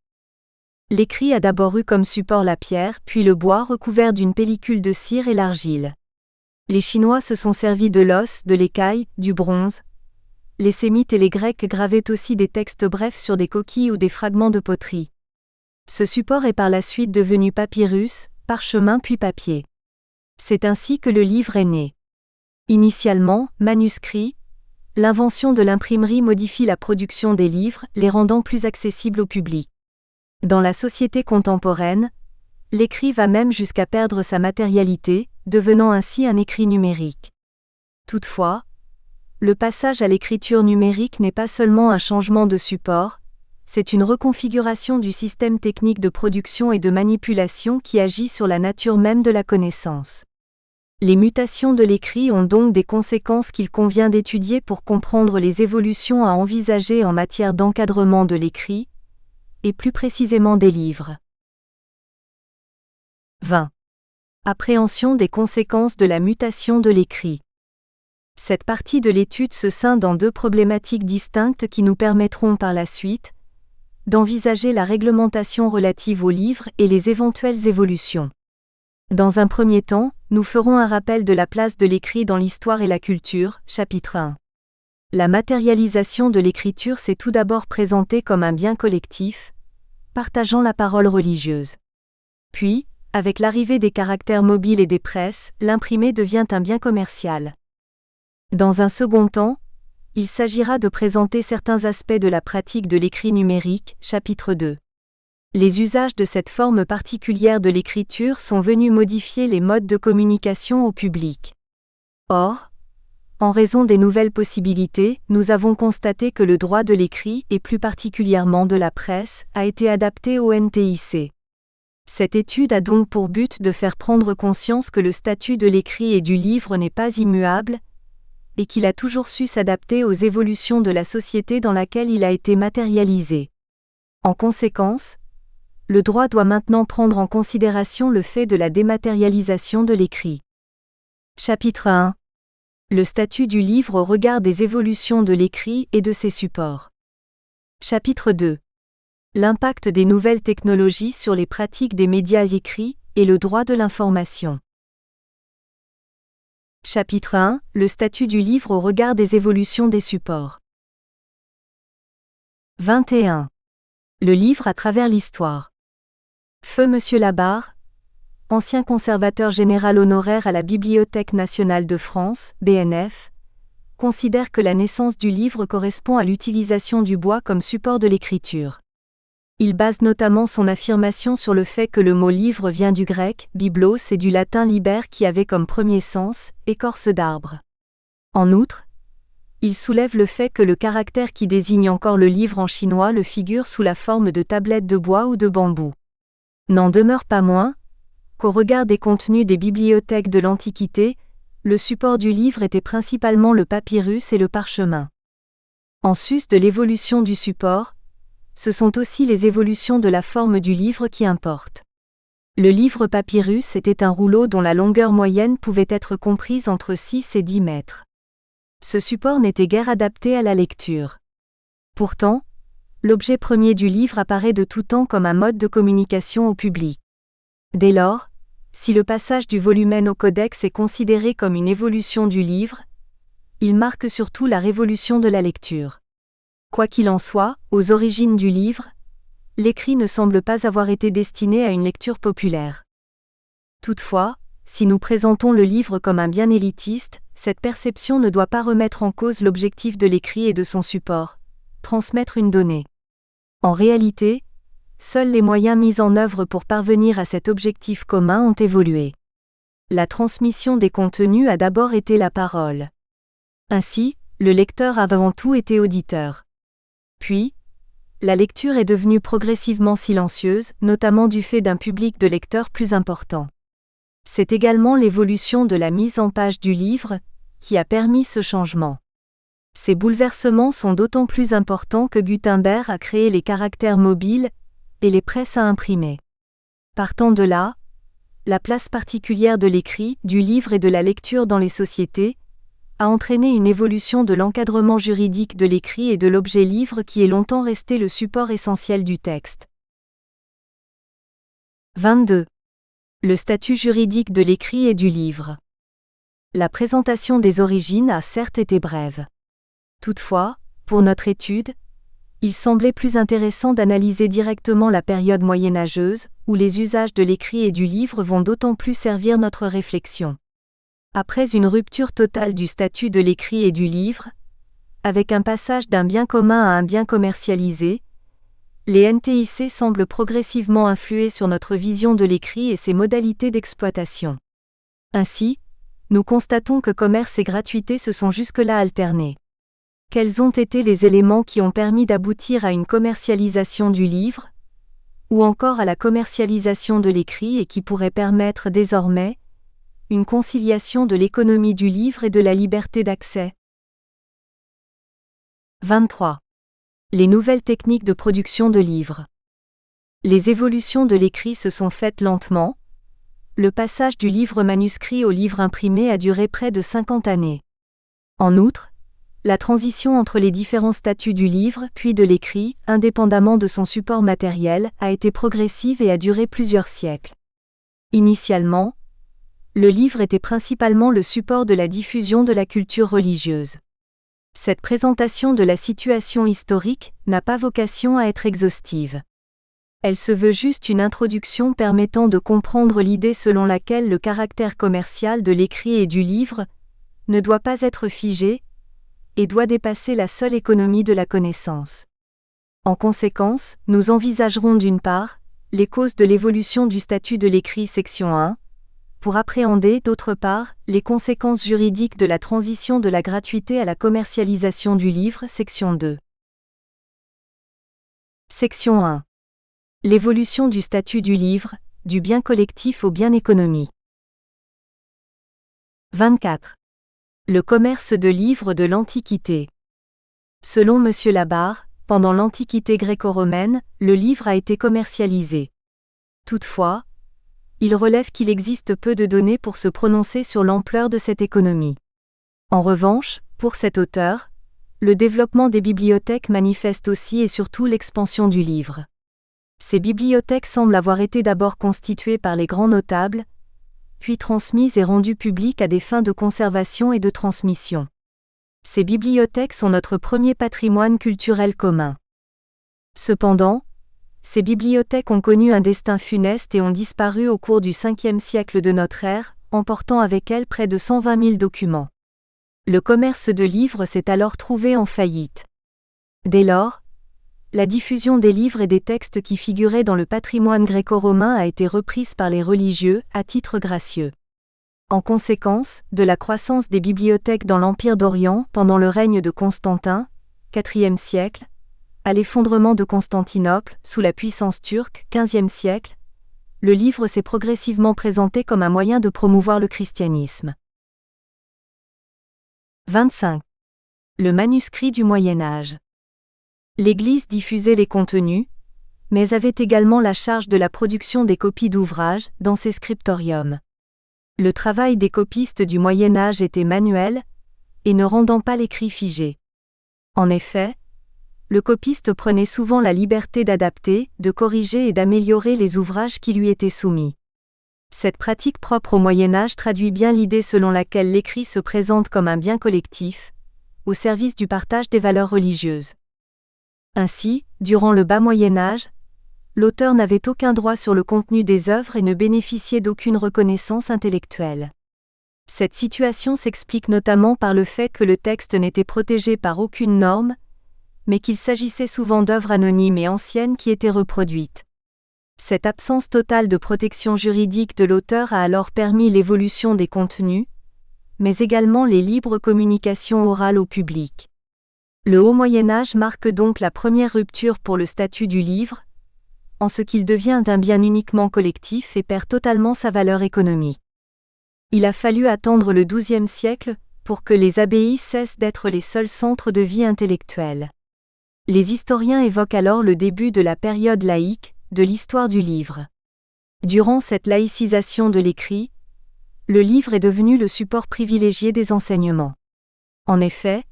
L'écrit a d'abord eu comme support la pierre, puis le bois recouvert d'une pellicule de cire et l'argile. Les Chinois se sont servis de l'os, de l'écaille, du bronze. Les Sémites et les Grecs gravaient aussi des textes brefs sur des coquilles ou des fragments de poterie. Ce support est par la suite devenu papyrus, parchemin puis papier. C'est ainsi que le livre est né. Initialement, manuscrit, l'invention de l'imprimerie modifie la production des livres, les rendant plus accessibles au public. Dans la société contemporaine, l'écrit va même jusqu'à perdre sa matérialité, devenant ainsi un écrit numérique. Toutefois, le passage à l'écriture numérique n'est pas seulement un changement de support, c'est une reconfiguration du système technique de production et de manipulation qui agit sur la nature même de la connaissance. Les mutations de l'écrit ont donc des conséquences qu'il convient d'étudier pour comprendre les évolutions à envisager en matière d'encadrement de l'écrit, et plus précisément des livres. 20. Appréhension des conséquences de la mutation de l'écrit. Cette partie de l'étude se scinde dans deux problématiques distinctes qui nous permettront par la suite d'envisager la réglementation relative aux livres et les éventuelles évolutions. Dans un premier temps, nous ferons un rappel de la place de l'écrit dans l'histoire et la culture, chapitre 1. La matérialisation de l'écriture s'est tout d'abord présentée comme un bien collectif, partageant la parole religieuse. Puis, avec l'arrivée des caractères mobiles et des presses, l'imprimé devient un bien commercial. Dans un second temps, il s'agira de présenter certains aspects de la pratique de l'écrit numérique, chapitre 2. Les usages de cette forme particulière de l'écriture sont venus modifier les modes de communication au public. Or, en raison des nouvelles possibilités, nous avons constaté que le droit de l'écrit, et plus particulièrement de la presse, a été adapté au NTIC. Cette étude a donc pour but de faire prendre conscience que le statut de l'écrit et du livre n'est pas immuable, et qu'il a toujours su s'adapter aux évolutions de la société dans laquelle il a été matérialisé. En conséquence, le droit doit maintenant prendre en considération le fait de la dématérialisation de l'écrit. Chapitre 1. Le statut du livre au regard des évolutions de l'écrit et de ses supports. Chapitre 2. L'impact des nouvelles technologies sur les pratiques des médias écrits et le droit de l'information. Chapitre 1. Le statut du livre au regard des évolutions des supports. 21. Le livre à travers l'histoire. Feu Monsieur Labarre, ancien conservateur général honoraire à la Bibliothèque nationale de France, BNF, considère que la naissance du livre correspond à l'utilisation du bois comme support de l'écriture. Il base notamment son affirmation sur le fait que le mot livre vient du grec, biblos, et du latin liber qui avait comme premier sens, écorce d'arbre. En outre, il soulève le fait que le caractère qui désigne encore le livre en chinois le figure sous la forme de tablettes de bois ou de bambou. N'en demeure pas moins qu'au regard des contenus des bibliothèques de l'Antiquité, le support du livre était principalement le papyrus et le parchemin. En sus de l'évolution du support, ce sont aussi les évolutions de la forme du livre qui importent. Le livre papyrus était un rouleau dont la longueur moyenne pouvait être comprise entre 6 et 10 mètres. Ce support n'était guère adapté à la lecture. Pourtant, l'objet premier du livre apparaît de tout temps comme un mode de communication au public. Dès lors, si le passage du volumen au codex est considéré comme une évolution du livre, il marque surtout la révolution de la lecture. Quoi qu'il en soit, aux origines du livre, l'écrit ne semble pas avoir été destiné à une lecture populaire. Toutefois, si nous présentons le livre comme un bien élitiste, cette perception ne doit pas remettre en cause l'objectif de l'écrit et de son support, transmettre une donnée. En réalité, seuls les moyens mis en œuvre pour parvenir à cet objectif commun ont évolué. La transmission des contenus a d'abord été la parole. Ainsi, le lecteur a avant tout été auditeur. Puis, la lecture est devenue progressivement silencieuse, notamment du fait d'un public de lecteurs plus important. C'est également l'évolution de la mise en page du livre qui a permis ce changement. Ces bouleversements sont d'autant plus importants que Gutenberg a créé les caractères mobiles et les presses à imprimer. Partant de là, la place particulière de l'écrit, du livre et de la lecture dans les sociétés a entraîné une évolution de l'encadrement juridique de l'écrit et de l'objet livre qui est longtemps resté le support essentiel du texte. 22. Le statut juridique de l'écrit et du livre. La présentation des origines a certes été brève. Toutefois, pour notre étude, il semblait plus intéressant d'analyser directement la période moyenâgeuse, où les usages de l'écrit et du livre vont d'autant plus servir notre réflexion. Après une rupture totale du statut de l'écrit et du livre, avec un passage d'un bien commun à un bien commercialisé, les NTIC semblent progressivement influer sur notre vision de l'écrit et ses modalités d'exploitation. Ainsi, nous constatons que commerce et gratuité se sont jusque-là alternés. Quels ont été les éléments qui ont permis d'aboutir à une commercialisation du livre, ou encore à la commercialisation de l'écrit et qui pourraient permettre désormais une conciliation de l'économie du livre et de la liberté d'accès? 23. Les nouvelles techniques de production de livres. Les évolutions de l'écrit se sont faites lentement. Le passage du livre manuscrit au livre imprimé a duré près de 50 années. En outre, la transition entre les différents statuts du livre puis de l'écrit, indépendamment de son support matériel, a été progressive et a duré plusieurs siècles. Initialement, le livre était principalement le support de la diffusion de la culture religieuse. Cette présentation de la situation historique n'a pas vocation à être exhaustive. Elle se veut juste une introduction permettant de comprendre l'idée selon laquelle le caractère commercial de l'écrit et du livre ne doit pas être figé et doit dépasser la seule économie de la connaissance. En conséquence, nous envisagerons d'une part les causes de l'évolution du statut de l'écrit section 1, pour appréhender d'autre part les conséquences juridiques de la transition de la gratuité à la commercialisation du livre section 2. Section 1. L'évolution du statut du livre, du bien collectif au bien économie. 24. Le commerce de livres de l'Antiquité. Selon M. Labarre, pendant l'Antiquité gréco-romaine, le livre a été commercialisé. Toutefois, il relève qu'il existe peu de données pour se prononcer sur l'ampleur de cette économie. En revanche, pour cet auteur, le développement des bibliothèques manifeste aussi et surtout l'expansion du livre. Ces bibliothèques semblent avoir été d'abord constituées par les grands notables, puis transmises et rendues publiques à des fins de conservation et de transmission. Ces bibliothèques sont notre premier patrimoine culturel commun. Cependant, ces bibliothèques ont connu un destin funeste et ont disparu au cours du 5e siècle de notre ère, emportant avec elles près de 120 000 documents. Le commerce de livres s'est alors trouvé en faillite. Dès lors, la diffusion des livres et des textes qui figuraient dans le patrimoine gréco-romain a été reprise par les religieux, à titre gracieux. En conséquence, de la croissance des bibliothèques dans l'Empire d'Orient pendant le règne de Constantin, IVe siècle, à l'effondrement de Constantinople, sous la puissance turque, XVe siècle, le livre s'est progressivement présenté comme un moyen de promouvoir le christianisme. 25. Le manuscrit du Moyen Âge. L'Église diffusait les contenus, mais avait également la charge de la production des copies d'ouvrages dans ses scriptoriums. Le travail des copistes du Moyen Âge était manuel, et ne rendant pas l'écrit figé. En effet, le copiste prenait souvent la liberté d'adapter, de corriger et d'améliorer les ouvrages qui lui étaient soumis. Cette pratique propre au Moyen Âge traduit bien l'idée selon laquelle l'écrit se présente comme un bien collectif, au service du partage des valeurs religieuses. Ainsi, durant le bas Moyen Âge, l'auteur n'avait aucun droit sur le contenu des œuvres et ne bénéficiait d'aucune reconnaissance intellectuelle. Cette situation s'explique notamment par le fait que le texte n'était protégé par aucune norme, mais qu'il s'agissait souvent d'œuvres anonymes et anciennes qui étaient reproduites. Cette absence totale de protection juridique de l'auteur a alors permis l'évolution des contenus, mais également les libres communications orales au public. Le Haut Moyen Âge marque donc la première rupture pour le statut du livre, en ce qu'il devient un bien uniquement collectif et perd totalement sa valeur économique. Il a fallu attendre le XIIe siècle pour que les abbayes cessent d'être les seuls centres de vie intellectuelle. Les historiens évoquent alors le début de la période laïque, de l'histoire du livre. Durant cette laïcisation de l'écrit, le livre est devenu le support privilégié des enseignements. En effet,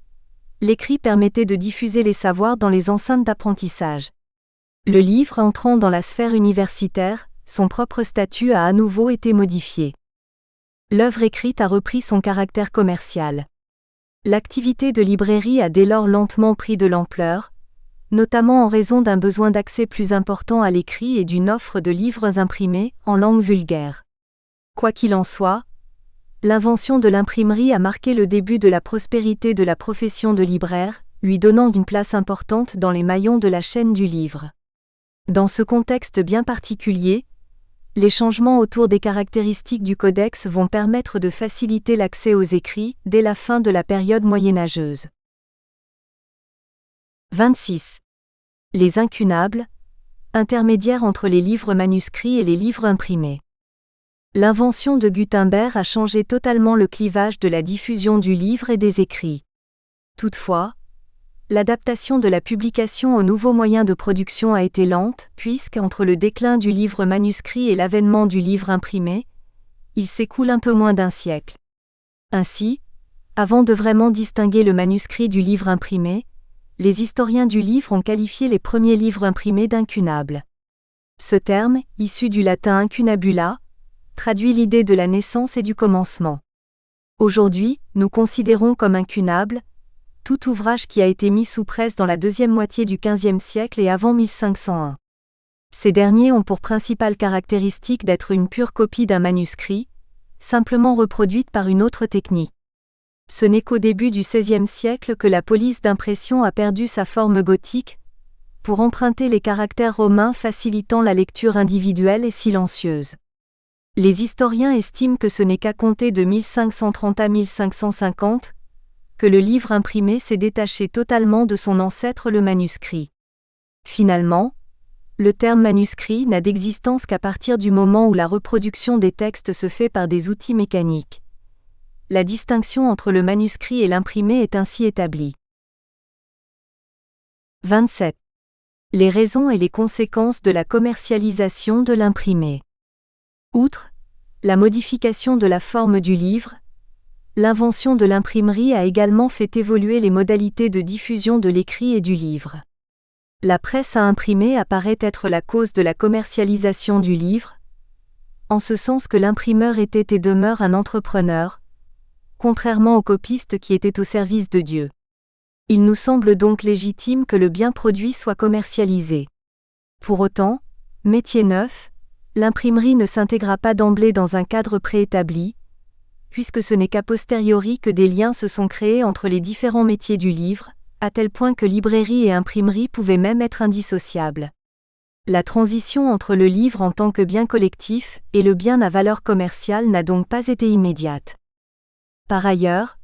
l'écrit permettait de diffuser les savoirs dans les enceintes d'apprentissage. Le livre entrant dans la sphère universitaire, son propre statut a à nouveau été modifié. L'œuvre écrite a repris son caractère commercial. L'activité de librairie a dès lors lentement pris de l'ampleur, notamment en raison d'un besoin d'accès plus important à l'écrit et d'une offre de livres imprimés en langue vulgaire. Quoi qu'il en soit, l'invention de l'imprimerie a marqué le début de la prospérité de la profession de libraire, lui donnant une place importante dans les maillons de la chaîne du livre. Dans ce contexte bien particulier, les changements autour des caractéristiques du codex vont permettre de faciliter l'accès aux écrits dès la fin de la période moyenâgeuse. 26. Les incunables, intermédiaires entre les livres manuscrits et les livres imprimés. L'invention de Gutenberg a changé totalement le clivage de la diffusion du livre et des écrits. Toutefois, l'adaptation de la publication aux nouveaux moyens de production a été lente, puisque, entre le déclin du livre manuscrit et l'avènement du livre imprimé, il s'écoule un peu moins d'un siècle. Ainsi, avant de vraiment distinguer le manuscrit du livre imprimé, les historiens du livre ont qualifié les premiers livres imprimés d'incunables. Ce terme, issu du latin incunabula, traduit l'idée de la naissance et du commencement. Aujourd'hui, nous considérons comme incunable tout ouvrage qui a été mis sous presse dans la deuxième moitié du XVe siècle et avant 1501. Ces derniers ont pour principale caractéristique d'être une pure copie d'un manuscrit, simplement reproduite par une autre technique. Ce n'est qu'au début du XVIe siècle que la police d'impression a perdu sa forme gothique, pour emprunter les caractères romains facilitant la lecture individuelle et silencieuse. Les historiens estiment que ce n'est qu'à compter de 1530 à 1550 que le livre imprimé s'est détaché totalement de son ancêtre le manuscrit. Finalement, le terme manuscrit n'a d'existence qu'à partir du moment où la reproduction des textes se fait par des outils mécaniques. La distinction entre le manuscrit et l'imprimé est ainsi établie. 27. Les raisons et les conséquences de la commercialisation de l'imprimé. Outre la modification de la forme du livre, l'invention de l'imprimerie a également fait évoluer les modalités de diffusion de l'écrit et du livre. La presse à imprimer apparaît être la cause de la commercialisation du livre, en ce sens que l'imprimeur était et demeure un entrepreneur, contrairement aux copistes qui étaient au service de Dieu. Il nous semble donc légitime que le bien produit soit commercialisé. Pour autant, métier neuf, l'imprimerie ne s'intégra pas d'emblée dans un cadre préétabli, puisque ce n'est qu'a posteriori que des liens se sont créés entre les différents métiers du livre, à tel point que librairie et imprimerie pouvaient même être indissociables. La transition entre le livre en tant que bien collectif et le bien à valeur commerciale n'a donc pas été immédiate. Par ailleurs,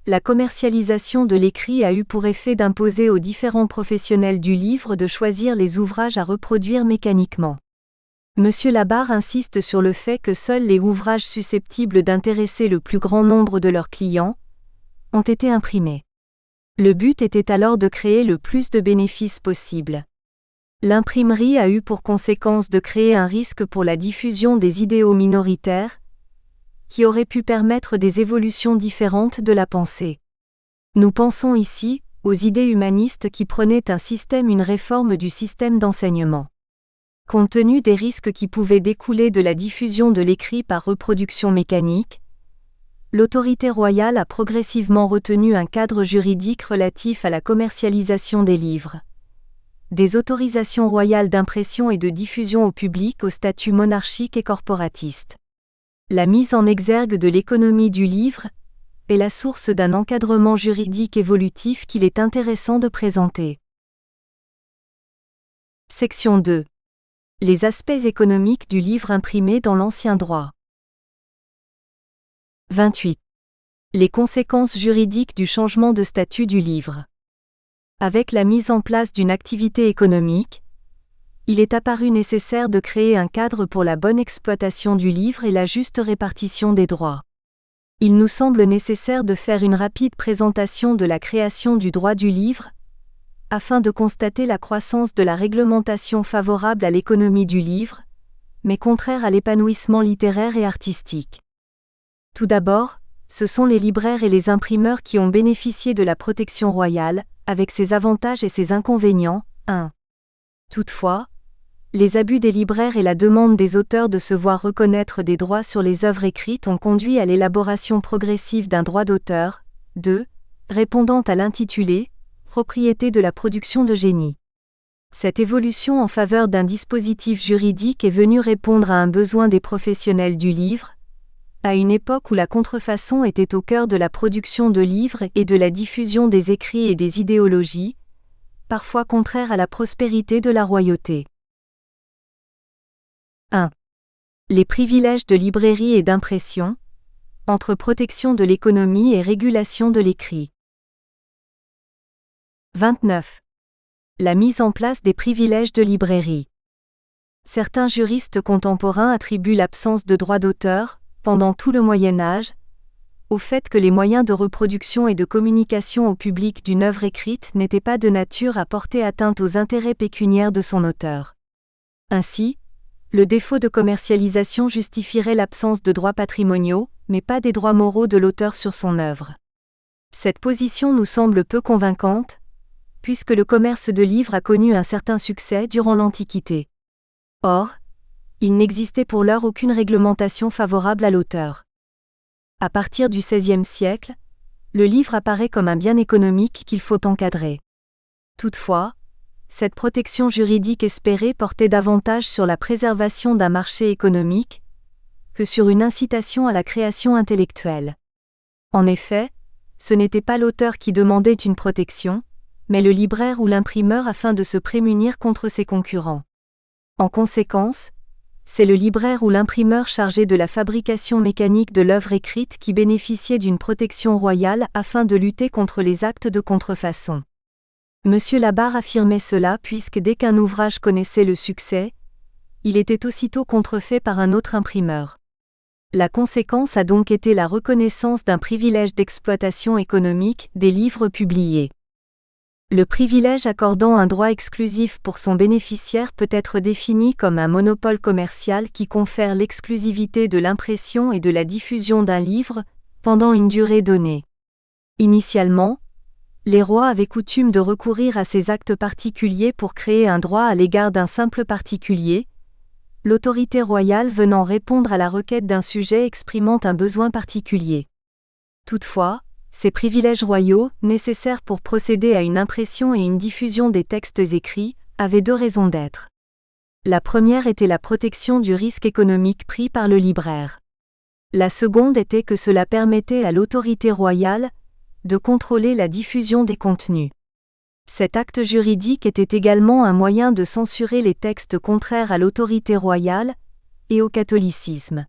la commercialisation de l'écrit a eu pour effet d'imposer aux différents professionnels du livre de choisir les ouvrages à reproduire mécaniquement. Monsieur Labarre insiste sur le fait que seuls les ouvrages susceptibles d'intéresser le plus grand nombre de leurs clients ont été imprimés. Le but était alors de créer le plus de bénéfices possible. L'imprimerie a eu pour conséquence de créer un risque pour la diffusion des idéaux minoritaires, qui aurait pu permettre des évolutions différentes de la pensée. Nous pensons ici aux idées humanistes qui prenaient une réforme du système d'enseignement. Compte tenu des risques qui pouvaient découler de la diffusion de l'écrit par reproduction mécanique, l'autorité royale a progressivement retenu un cadre juridique relatif à la commercialisation des livres. Des autorisations royales d'impression et de diffusion au public au statut monarchique et corporatiste. La mise en exergue de l'économie du livre est la source d'un encadrement juridique évolutif qu'il est intéressant de présenter. Section 2. Les aspects économiques du livre imprimé dans l'ancien droit. 28. Les conséquences juridiques du changement de statut du livre. Avec la mise en place d'une activité économique, il est apparu nécessaire de créer un cadre pour la bonne exploitation du livre et la juste répartition des droits. Il nous semble nécessaire de faire une rapide présentation de la création du droit du livre, afin de constater la croissance de la réglementation favorable à l'économie du livre, mais contraire à l'épanouissement littéraire et artistique. Tout d'abord, ce sont les libraires et les imprimeurs qui ont bénéficié de la protection royale, avec ses avantages et ses inconvénients. 1. Toutefois, les abus des libraires et la demande des auteurs de se voir reconnaître des droits sur les œuvres écrites ont conduit à l'élaboration progressive d'un droit d'auteur. 2. Répondant à l'intitulé « Propriété de la production de génie ». Cette évolution en faveur d'un dispositif juridique est venue répondre à un besoin des professionnels du livre, à une époque où la contrefaçon était au cœur de la production de livres et de la diffusion des écrits et des idéologies, parfois contraires à la prospérité de la royauté. 1. Les privilèges de librairie et d'impression, entre protection de l'économie et régulation de l'écrit. 29. La mise en place des privilèges de librairie. Certains juristes contemporains attribuent l'absence de droit d'auteur, pendant tout le Moyen Âge, au fait que les moyens de reproduction et de communication au public d'une œuvre écrite n'étaient pas de nature à porter atteinte aux intérêts pécuniaires de son auteur. Ainsi, le défaut de commercialisation justifierait l'absence de droits patrimoniaux, mais pas des droits moraux de l'auteur sur son œuvre. Cette position nous semble peu convaincante, puisque le commerce de livres a connu un certain succès durant l'Antiquité. Or, il n'existait pour l'heure aucune réglementation favorable à l'auteur. À partir du XVIe siècle, le livre apparaît comme un bien économique qu'il faut encadrer. Toutefois, cette protection juridique espérée portait davantage sur la préservation d'un marché économique que sur une incitation à la création intellectuelle. En effet, ce n'était pas l'auteur qui demandait une protection, mais le libraire ou l'imprimeur afin de se prémunir contre ses concurrents. En conséquence, c'est le libraire ou l'imprimeur chargé de la fabrication mécanique de l'œuvre écrite qui bénéficiait d'une protection royale afin de lutter contre les actes de contrefaçon. Monsieur Labarre affirmait cela puisque dès qu'un ouvrage connaissait le succès, il était aussitôt contrefait par un autre imprimeur. La conséquence a donc été la reconnaissance d'un privilège d'exploitation économique des livres publiés. Le privilège accordant un droit exclusif pour son bénéficiaire peut être défini comme un monopole commercial qui confère l'exclusivité de l'impression et de la diffusion d'un livre pendant une durée donnée. Initialement, les rois avaient coutume de recourir à ces actes particuliers pour créer un droit à l'égard d'un simple particulier, l'autorité royale venant répondre à la requête d'un sujet exprimant un besoin particulier. Toutefois, ces privilèges royaux, nécessaires pour procéder à une impression et une diffusion des textes écrits, avaient deux raisons d'être. La première était la protection du risque économique pris par le libraire. La seconde était que cela permettait à l'autorité royale de contrôler la diffusion des contenus. Cet acte juridique était également un moyen de censurer les textes contraires à l'autorité royale et au catholicisme.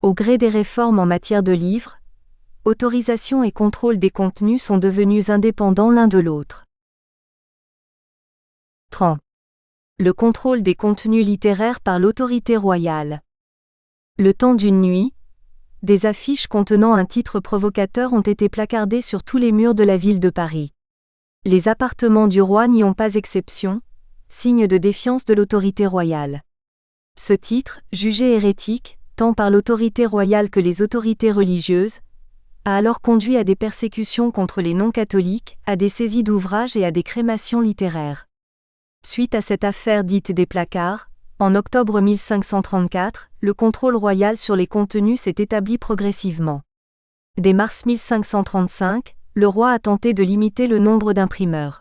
Au gré des réformes en matière de livres, autorisation et contrôle des contenus sont devenus indépendants l'un de l'autre. 30. Le contrôle des contenus littéraires par l'autorité royale. Le temps d'une nuit, des affiches contenant un titre provocateur ont été placardées sur tous les murs de la ville de Paris. Les appartements du roi n'y ont pas exception, signe de défiance de l'autorité royale. Ce titre, jugé hérétique, tant par l'autorité royale que les autorités religieuses, a alors conduit à des persécutions contre les non-catholiques, à des saisies d'ouvrages et à des crémations littéraires. Suite à cette affaire dite des placards, en octobre 1534, le contrôle royal sur les contenus s'est établi progressivement. Dès mars 1535, le roi a tenté de limiter le nombre d'imprimeurs.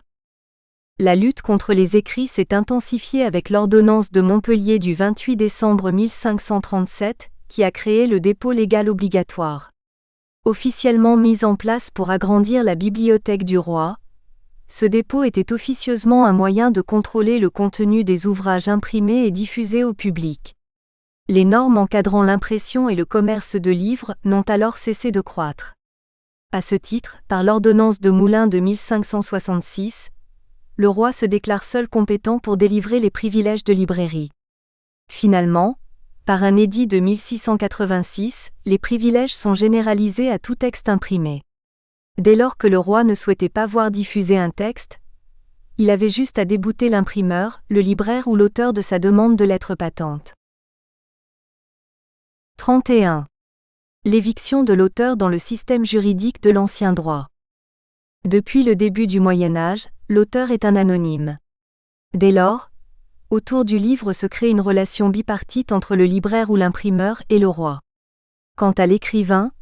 La lutte contre les écrits s'est intensifiée avec l'ordonnance de Montpellier du 28 décembre 1537, qui a créé le dépôt légal obligatoire. Officiellement mise en place pour agrandir la bibliothèque du roi, Ce dépôt était officieusement un moyen de contrôler le contenu des ouvrages imprimés et diffusés au public. Les normes encadrant l'impression et le commerce de livres n'ont alors cessé de croître. À ce titre, par l'ordonnance de Moulins de 1566, le roi se déclare seul compétent pour délivrer les privilèges de librairie. Finalement, par un édit de 1686, les privilèges sont généralisés à tout texte imprimé. Dès lors que le roi ne souhaitait pas voir diffuser un texte, il avait juste à débouter l'imprimeur, le libraire ou l'auteur de sa demande de lettre patente. 31. L'éviction de l'auteur dans le système juridique de l'ancien droit. Depuis le début du Moyen Âge, l'auteur est un anonyme. Dès lors, autour du livre se crée une relation bipartite entre le libraire ou l'imprimeur et le roi. Quant à l'écrivain,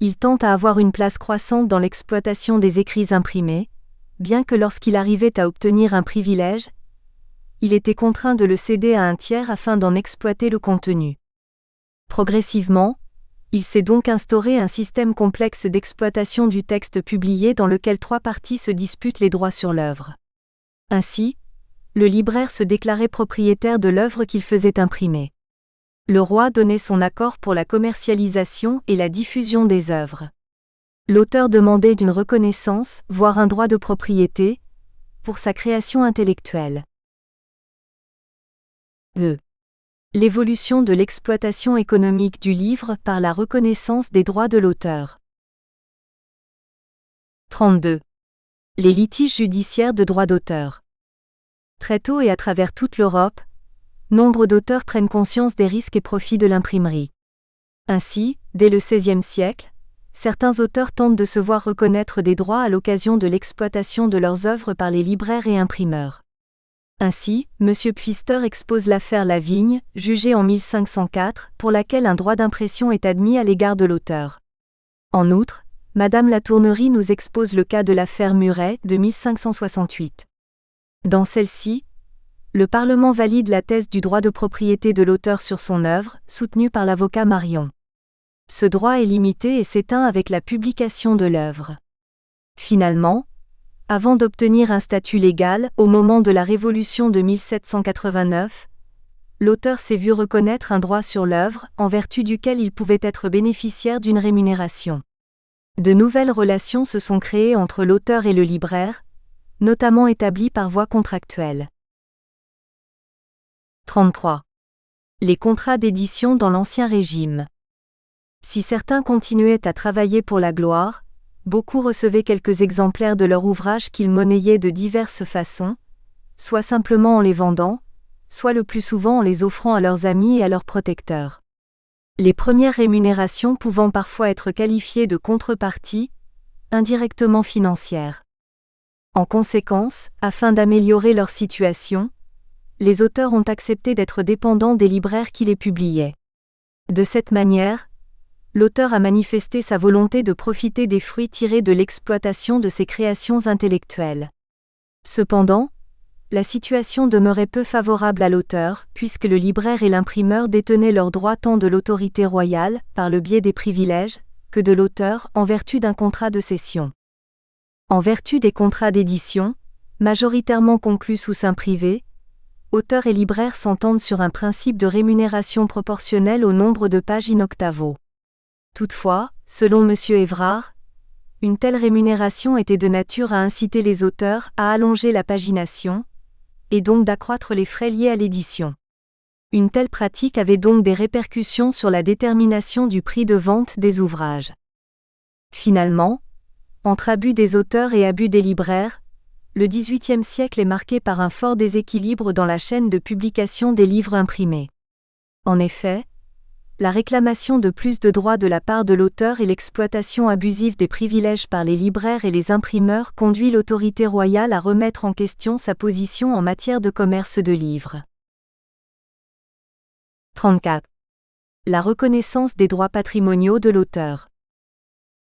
il tente à avoir une place croissante dans l'exploitation des écrits imprimés, bien que lorsqu'il arrivait à obtenir un privilège, il était contraint de le céder à un tiers afin d'en exploiter le contenu. Progressivement, il s'est donc instauré un système complexe d'exploitation du texte publié dans lequel trois parties se disputent les droits sur l'œuvre. Ainsi, le libraire se déclarait propriétaire de l'œuvre qu'il faisait imprimer. Le roi donnait son accord pour la commercialisation et la diffusion des œuvres. L'auteur demandait une reconnaissance, voire un droit de propriété, pour sa création intellectuelle. L'évolution de l'exploitation économique du livre par la reconnaissance des droits de l'auteur. 32. Les litiges judiciaires de droit d'auteur. Très tôt et à travers toute l'Europe, nombre d'auteurs prennent conscience des risques et profits de l'imprimerie. Ainsi, dès le XVIe siècle, certains auteurs tentent de se voir reconnaître des droits à l'occasion de l'exploitation de leurs œuvres par les libraires et imprimeurs. Ainsi, M. Pfister expose l'affaire Lavigne, jugée en 1504, pour laquelle un droit d'impression est admis à l'égard de l'auteur. En outre, Madame Latournerie nous expose le cas de l'affaire Muret de 1568. Dans celle-ci, le Parlement valide la thèse du droit de propriété de l'auteur sur son œuvre, soutenue par l'avocat Marion. Ce droit est limité et s'éteint avec la publication de l'œuvre. Finalement, avant d'obtenir un statut légal, au moment de la Révolution de 1789, l'auteur s'est vu reconnaître un droit sur l'œuvre, en vertu duquel il pouvait être bénéficiaire d'une rémunération. De nouvelles relations se sont créées entre l'auteur et le libraire, notamment établies par voie contractuelle. 33. Les contrats d'édition dans l'Ancien Régime. Si certains continuaient à travailler pour la gloire, beaucoup recevaient quelques exemplaires de leur ouvrage qu'ils monnayaient de diverses façons, soit simplement en les vendant, soit le plus souvent en les offrant à leurs amis et à leurs protecteurs. Les premières rémunérations pouvant parfois être qualifiées de contrepartie, indirectement financières. En conséquence, afin d'améliorer leur situation, les auteurs ont accepté d'être dépendants des libraires qui les publiaient. De cette manière, l'auteur a manifesté sa volonté de profiter des fruits tirés de l'exploitation de ses créations intellectuelles. Cependant, la situation demeurait peu favorable à l'auteur, puisque le libraire et l'imprimeur détenaient leurs droits tant de l'autorité royale, par le biais des privilèges, que de l'auteur, en vertu d'un contrat de cession. En vertu des contrats d'édition, majoritairement conclus sous seing privé, auteurs et libraires s'entendent sur un principe de rémunération proportionnelle au nombre de pages in octavo. Toutefois, selon M. Évrard, une telle rémunération était de nature à inciter les auteurs à allonger la pagination, et donc d'accroître les frais liés à l'édition. Une telle pratique avait donc des répercussions sur la détermination du prix de vente des ouvrages. Finalement, entre abus des auteurs et abus des libraires, le XVIIIe siècle est marqué par un fort déséquilibre dans la chaîne de publication des livres imprimés. En effet, la réclamation de plus de droits de la part de l'auteur et l'exploitation abusive des privilèges par les libraires et les imprimeurs conduit l'autorité royale à remettre en question sa position en matière de commerce de livres. 34. La reconnaissance des droits patrimoniaux de l'auteur.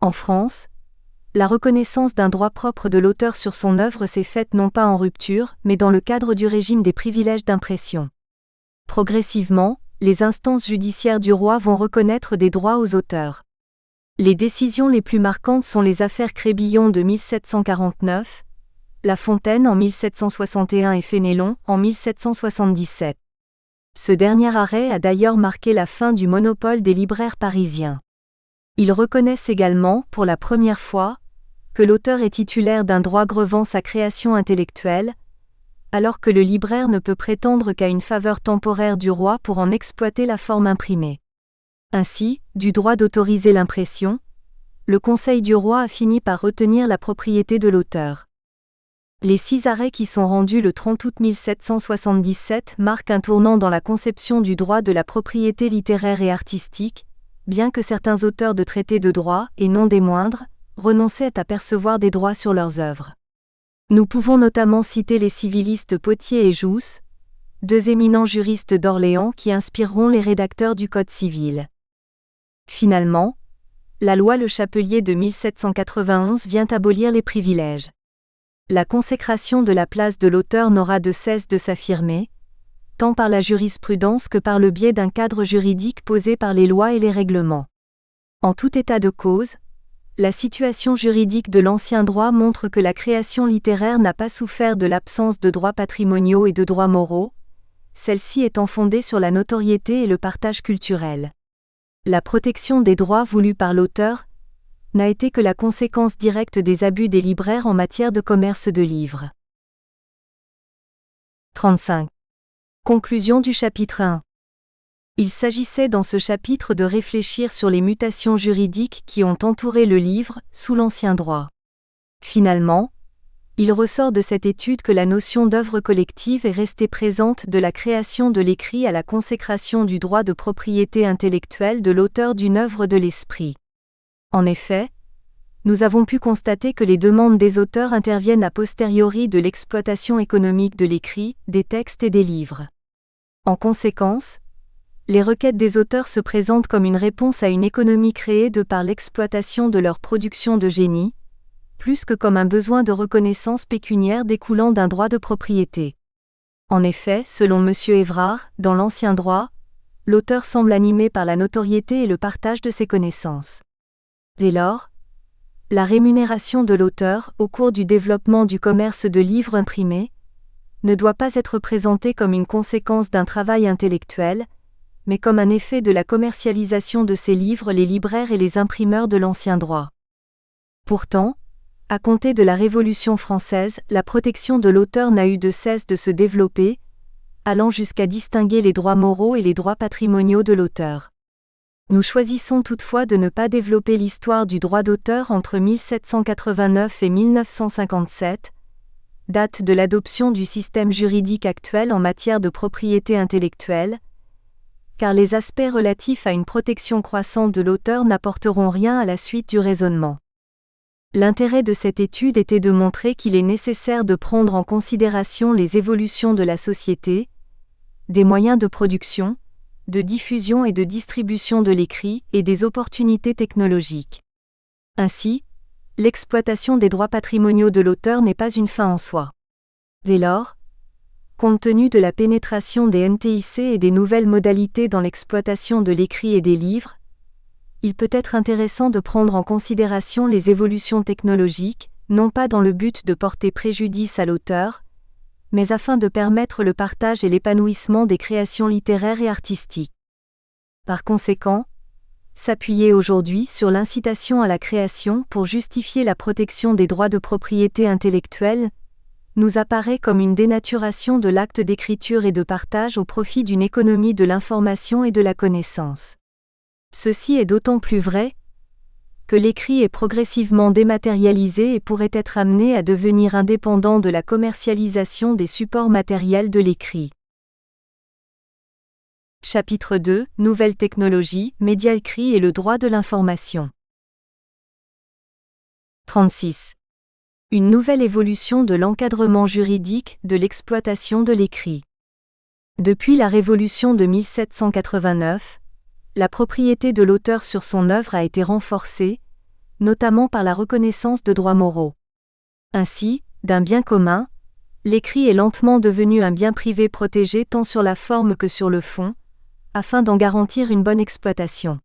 En France, la reconnaissance d'un droit propre de l'auteur sur son œuvre s'est faite non pas en rupture, mais dans le cadre du régime des privilèges d'impression. Progressivement, les instances judiciaires du roi vont reconnaître des droits aux auteurs. Les décisions les plus marquantes sont les affaires Crébillon de 1749, La Fontaine en 1761 et Fénélon en 1777. Ce dernier arrêt a d'ailleurs marqué la fin du monopole des libraires parisiens. Ils reconnaissent également, pour la première fois, que l'auteur est titulaire d'un droit grevant sa création intellectuelle, alors que le libraire ne peut prétendre qu'à une faveur temporaire du roi pour en exploiter la forme imprimée. Ainsi, du droit d'autoriser l'impression, le Conseil du roi a fini par retenir la propriété de l'auteur. Les 6 arrêts qui sont rendus le 30 août 1777 marquent un tournant dans la conception du droit de la propriété littéraire et artistique, bien que certains auteurs de traités de droit, et non des moindres, renonçaient à percevoir des droits sur leurs œuvres. Nous pouvons notamment citer les civilistes Potier et Jousse, 2 éminents juristes d'Orléans qui inspireront les rédacteurs du Code civil. Finalement, la loi Le Chapelier de 1791 vient abolir les privilèges. La consécration de la place de l'auteur n'aura de cesse de s'affirmer, tant par la jurisprudence que par le biais d'un cadre juridique posé par les lois et les règlements. En tout état de cause, la situation juridique de l'ancien droit montre que la création littéraire n'a pas souffert de l'absence de droits patrimoniaux et de droits moraux, celle-ci étant fondée sur la notoriété et le partage culturel. La protection des droits voulus par l'auteur n'a été que la conséquence directe des abus des libraires en matière de commerce de livres. 35. Conclusion du chapitre 1. Il s'agissait dans ce chapitre de réfléchir sur les mutations juridiques qui ont entouré le livre sous l'ancien droit. Finalement, il ressort de cette étude que la notion d'œuvre collective est restée présente de la création de l'écrit à la consécration du droit de propriété intellectuelle de l'auteur d'une œuvre de l'esprit. En effet, nous avons pu constater que les demandes des auteurs interviennent a posteriori de l'exploitation économique de l'écrit, des textes et des livres. En conséquence, les requêtes des auteurs se présentent comme une réponse à une économie créée de par l'exploitation de leur production de génie, plus que comme un besoin de reconnaissance pécuniaire découlant d'un droit de propriété. En effet, selon M. Évrard, dans l'ancien droit, l'auteur semble animé par la notoriété et le partage de ses connaissances. Dès lors, la rémunération de l'auteur, au cours du développement du commerce de livres imprimés, ne doit pas être présentée comme une conséquence d'un travail intellectuel, mais comme un effet de la commercialisation de ces livres les libraires et les imprimeurs de l'ancien droit. Pourtant, à compter de la Révolution française, la protection de l'auteur n'a eu de cesse de se développer, allant jusqu'à distinguer les droits moraux et les droits patrimoniaux de l'auteur. Nous choisissons toutefois de ne pas développer l'histoire du droit d'auteur entre 1789 et 1957, date de l'adoption du système juridique actuel en matière de propriété intellectuelle, car les aspects relatifs à une protection croissante de l'auteur n'apporteront rien à la suite du raisonnement. L'intérêt de cette étude était de montrer qu'il est nécessaire de prendre en considération les évolutions de la société, des moyens de production, de diffusion et de distribution de l'écrit et des opportunités technologiques. Ainsi, l'exploitation des droits patrimoniaux de l'auteur n'est pas une fin en soi. Dès lors, compte tenu de la pénétration des NTIC et des nouvelles modalités dans l'exploitation de l'écrit et des livres, il peut être intéressant de prendre en considération les évolutions technologiques, non pas dans le but de porter préjudice à l'auteur, mais afin de permettre le partage et l'épanouissement des créations littéraires et artistiques. Par conséquent, s'appuyer aujourd'hui sur l'incitation à la création pour justifier la protection des droits de propriété intellectuelle nous apparaît comme une dénaturation de l'acte d'écriture et de partage au profit d'une économie de l'information et de la connaissance. Ceci est d'autant plus vrai que l'écrit est progressivement dématérialisé et pourrait être amené à devenir indépendant de la commercialisation des supports matériels de l'écrit. Chapitre 2 – Nouvelles technologies, médias écrits et le droit de l'information. 36. Une nouvelle évolution de l'encadrement juridique de l'exploitation de l'écrit. Depuis la Révolution de 1789, la propriété de l'auteur sur son œuvre a été renforcée, notamment par la reconnaissance de droits moraux. Ainsi, d'un bien commun, l'écrit est lentement devenu un bien privé protégé tant sur la forme que sur le fond, afin d'en garantir une bonne exploitation.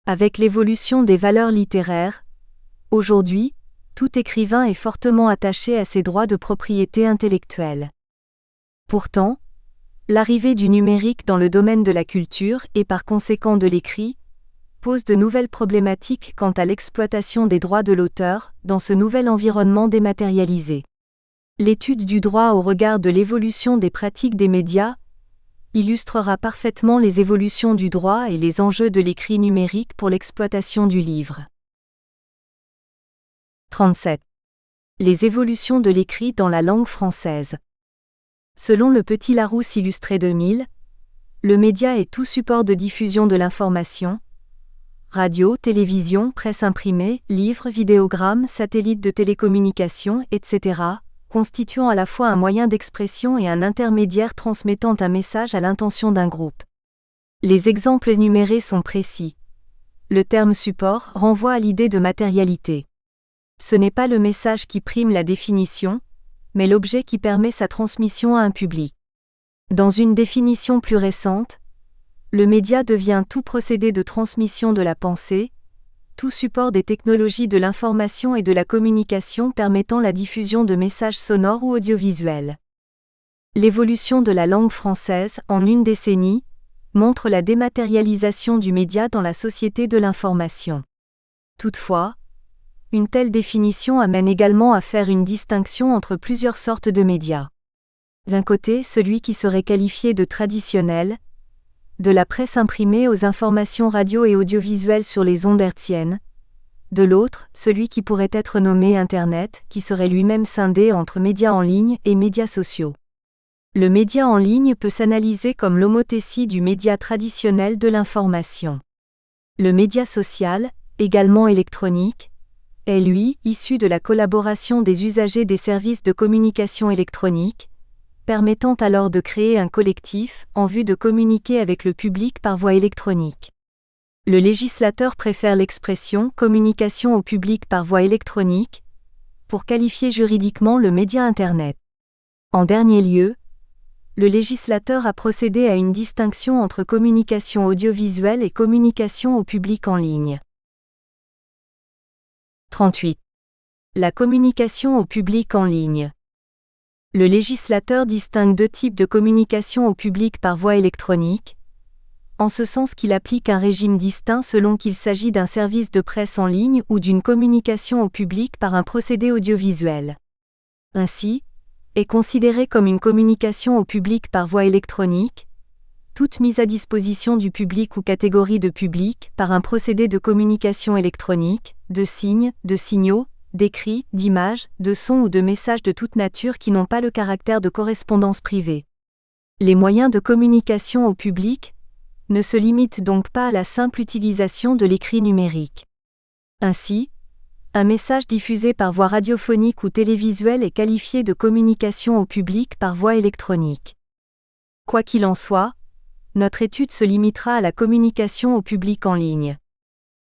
Avec l'évolution des valeurs littéraires, aujourd'hui, Tout écrivain est fortement attaché à ses droits de propriété intellectuelle. Pourtant, l'arrivée du numérique dans le domaine de la culture et par conséquent de l'écrit pose de nouvelles problématiques quant à l'exploitation des droits de l'auteur dans ce nouvel environnement dématérialisé. L'étude du droit au regard de l'évolution des pratiques des médias illustrera parfaitement les évolutions du droit et les enjeux de l'écrit numérique pour l'exploitation du livre. 37. Les évolutions de l'écrit dans la langue française. Selon le Petit Larousse illustré 2000, le média est tout support de diffusion de l'information, radio, télévision, presse imprimée, livres, vidéogrammes, satellites de télécommunication, etc., constituant à la fois un moyen d'expression et un intermédiaire transmettant un message à l'intention d'un groupe. Les exemples énumérés sont précis. Le terme support renvoie à l'idée de matérialité. Ce n'est pas le message qui prime la définition, mais l'objet qui permet sa transmission à un public. Dans une définition plus récente, le média devient tout procédé de transmission de la pensée, tout support des technologies de l'information et de la communication permettant la diffusion de messages sonores ou audiovisuels. L'évolution de la langue française en une décennie montre la dématérialisation du média dans la société de l'information. Toutefois, une telle définition amène également à faire une distinction entre plusieurs sortes de médias. D'un côté, celui qui serait qualifié de traditionnel, de la presse imprimée aux informations radio et audiovisuelles sur les ondes hertziennes, de l'autre, celui qui pourrait être nommé Internet, qui serait lui-même scindé entre médias en ligne et médias sociaux. Le média en ligne peut s'analyser comme l'homothétie du média traditionnel de l'information. Le média social, également électronique, est lui, issu de la collaboration des usagers des services de communication électronique, permettant alors de créer un collectif en vue de communiquer avec le public par voie électronique. Le législateur préfère l'expression « communication au public par voie électronique » pour qualifier juridiquement le média Internet. En dernier lieu, le législateur a procédé à une distinction entre communication audiovisuelle et communication au public en ligne. 38. La communication au public en ligne. Le législateur distingue deux types de communication au public par voie électronique, en ce sens qu'il applique un régime distinct selon qu'il s'agit d'un service de presse en ligne ou d'une communication au public par un procédé audiovisuel. Ainsi, est considérée comme une communication au public par voie électronique toute mise à disposition du public ou catégorie de public par un procédé de communication électronique, de signes, de signaux, d'écrits, d'images, de sons ou de messages de toute nature qui n'ont pas le caractère de correspondance privée. Les moyens de communication au public ne se limitent donc pas à la simple utilisation de l'écrit numérique. Ainsi, un message diffusé par voie radiophonique ou télévisuelle est qualifié de communication au public par voie électronique. Quoi qu'il en soit, notre étude se limitera à la communication au public en ligne.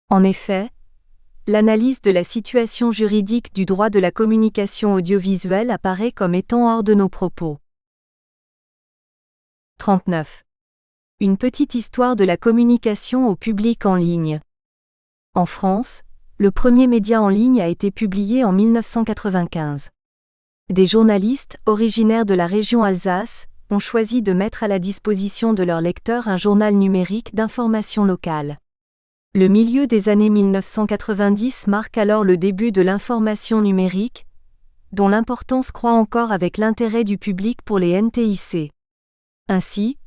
En effet, l'analyse de la situation juridique du droit de la communication audiovisuelle apparaît comme étant hors de nos propos. 39. Une petite histoire de la communication au public en ligne. En France, le premier média en ligne a été publié en 1995. Des journalistes, originaires de la région Alsace, ont choisi de mettre à la disposition de leurs lecteurs un journal numérique d'information locale. Le milieu des années 1990 marque alors le début de l'information numérique, dont l'importance croît encore avec l'intérêt du public pour les NTIC. Ainsi,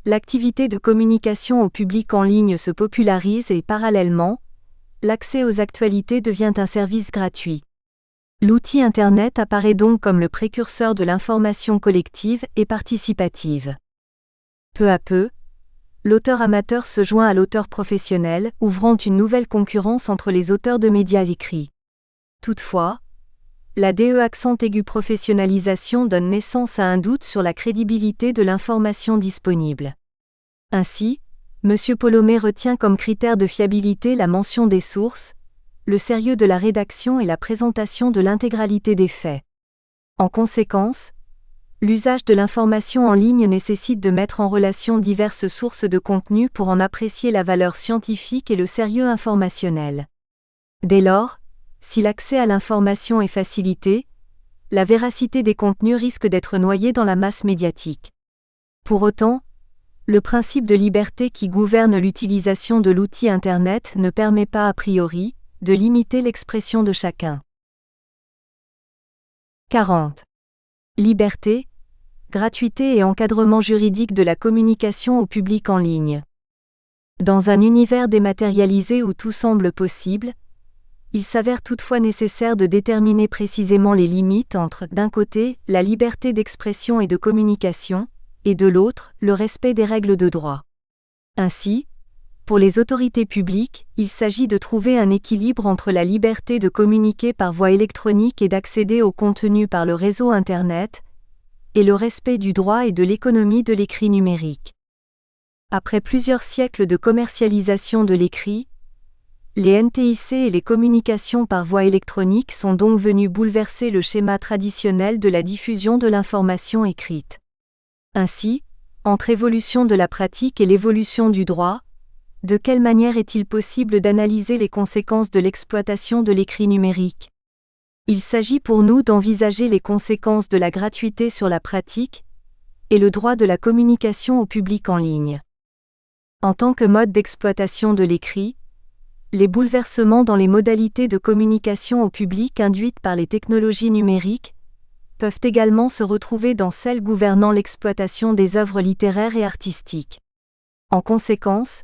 l'activité de communication au public en ligne se popularise et parallèlement, l'accès aux actualités devient un service gratuit. L'outil Internet apparaît donc comme le précurseur de l'information collective et participative. Peu à peu, l'auteur amateur se joint à l'auteur professionnel, ouvrant une nouvelle concurrence entre les auteurs de médias écrits. Toutefois, la professionnalisation donne naissance à un doute sur la crédibilité de l'information disponible. Ainsi, M. Polomé retient comme critère de fiabilité la mention des sources, le sérieux de la rédaction et la présentation de l'intégralité des faits. En conséquence, l'usage de l'information en ligne nécessite de mettre en relation diverses sources de contenu pour en apprécier la valeur scientifique et le sérieux informationnel. Dès lors, si l'accès à l'information est facilité, la véracité des contenus risque d'être noyée dans la masse médiatique. Pour autant, le principe de liberté qui gouverne l'utilisation de l'outil Internet ne permet pas a priori de limiter l'expression de chacun. 40. Liberté, gratuité et encadrement juridique de la communication au public en ligne. Dans un univers dématérialisé où tout semble possible, il s'avère toutefois nécessaire de déterminer précisément les limites entre, d'un côté, la liberté d'expression et de communication, et de l'autre, le respect des règles de droit. Ainsi, pour les autorités publiques, il s'agit de trouver un équilibre entre la liberté de communiquer par voie électronique et d'accéder au contenu par le réseau Internet, et le respect du droit et de l'économie de l'écrit numérique. Après plusieurs siècles de commercialisation de l'écrit, les NTIC et les communications par voie électronique sont donc venus bouleverser le schéma traditionnel de la diffusion de l'information écrite. Ainsi, entre évolution de la pratique et l'évolution du droit, de quelle manière est-il possible d'analyser les conséquences de l'exploitation de l'écrit numérique ? Il s'agit pour nous d'envisager les conséquences de la gratuité sur la pratique et le droit de la communication au public en ligne. En tant que mode d'exploitation de l'écrit, les bouleversements dans les modalités de communication au public induites par les technologies numériques peuvent également se retrouver dans celles gouvernant l'exploitation des œuvres littéraires et artistiques. En conséquence,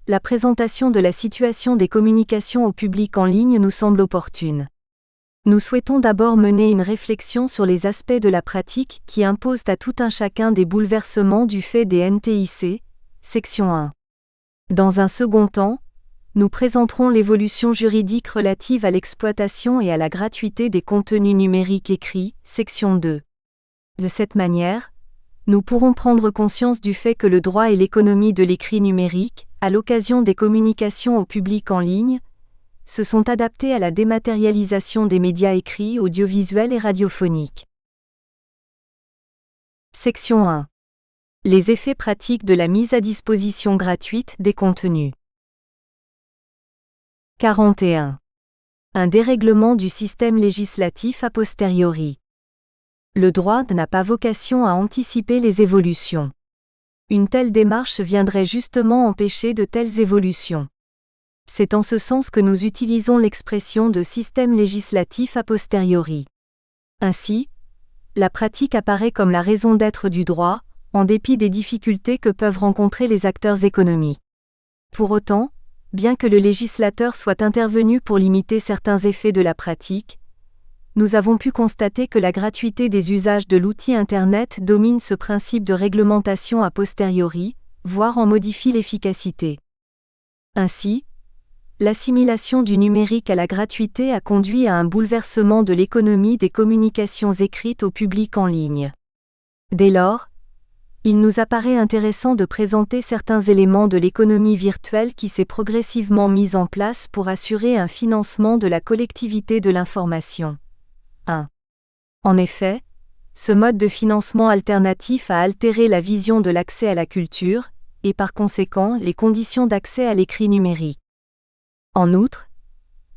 la présentation de la situation des communications au public en ligne nous semble opportune. Nous souhaitons d'abord mener une réflexion sur les aspects de la pratique qui imposent à tout un chacun des bouleversements du fait des NTIC, section 1. Dans un second temps, nous présenterons l'évolution juridique relative à l'exploitation et à la gratuité des contenus numériques écrits, section 2. De cette manière, nous pourrons prendre conscience du fait que le droit et l'économie de l'écrit numérique, à l'occasion des communications au public en ligne, se sont adaptés à la dématérialisation des médias écrits, audiovisuels et radiophoniques. Section 1. Les effets pratiques de la mise à disposition gratuite des contenus. 41. Un dérèglement du système législatif a posteriori. Le droit n'a pas vocation à anticiper les évolutions. Une telle démarche viendrait justement empêcher de telles évolutions. C'est en ce sens que nous utilisons l'expression de système législatif a posteriori. Ainsi, la pratique apparaît comme la raison d'être du droit, en dépit des difficultés que peuvent rencontrer les acteurs économiques. Pour autant, bien que le législateur soit intervenu pour limiter certains effets de la pratique, nous avons pu constater que la gratuité des usages de l'outil Internet domine ce principe de réglementation a posteriori, voire en modifie l'efficacité. Ainsi, l'assimilation du numérique à la gratuité a conduit à un bouleversement de l'économie des communications écrites au public en ligne. Dès lors, il nous apparaît intéressant de présenter certains éléments de l'économie virtuelle qui s'est progressivement mise en place pour assurer un financement de la collectivité de l'information. 1. En effet, ce mode de financement alternatif a altéré la vision de l'accès à la culture, et par conséquent les conditions d'accès à l'écrit numérique. En outre,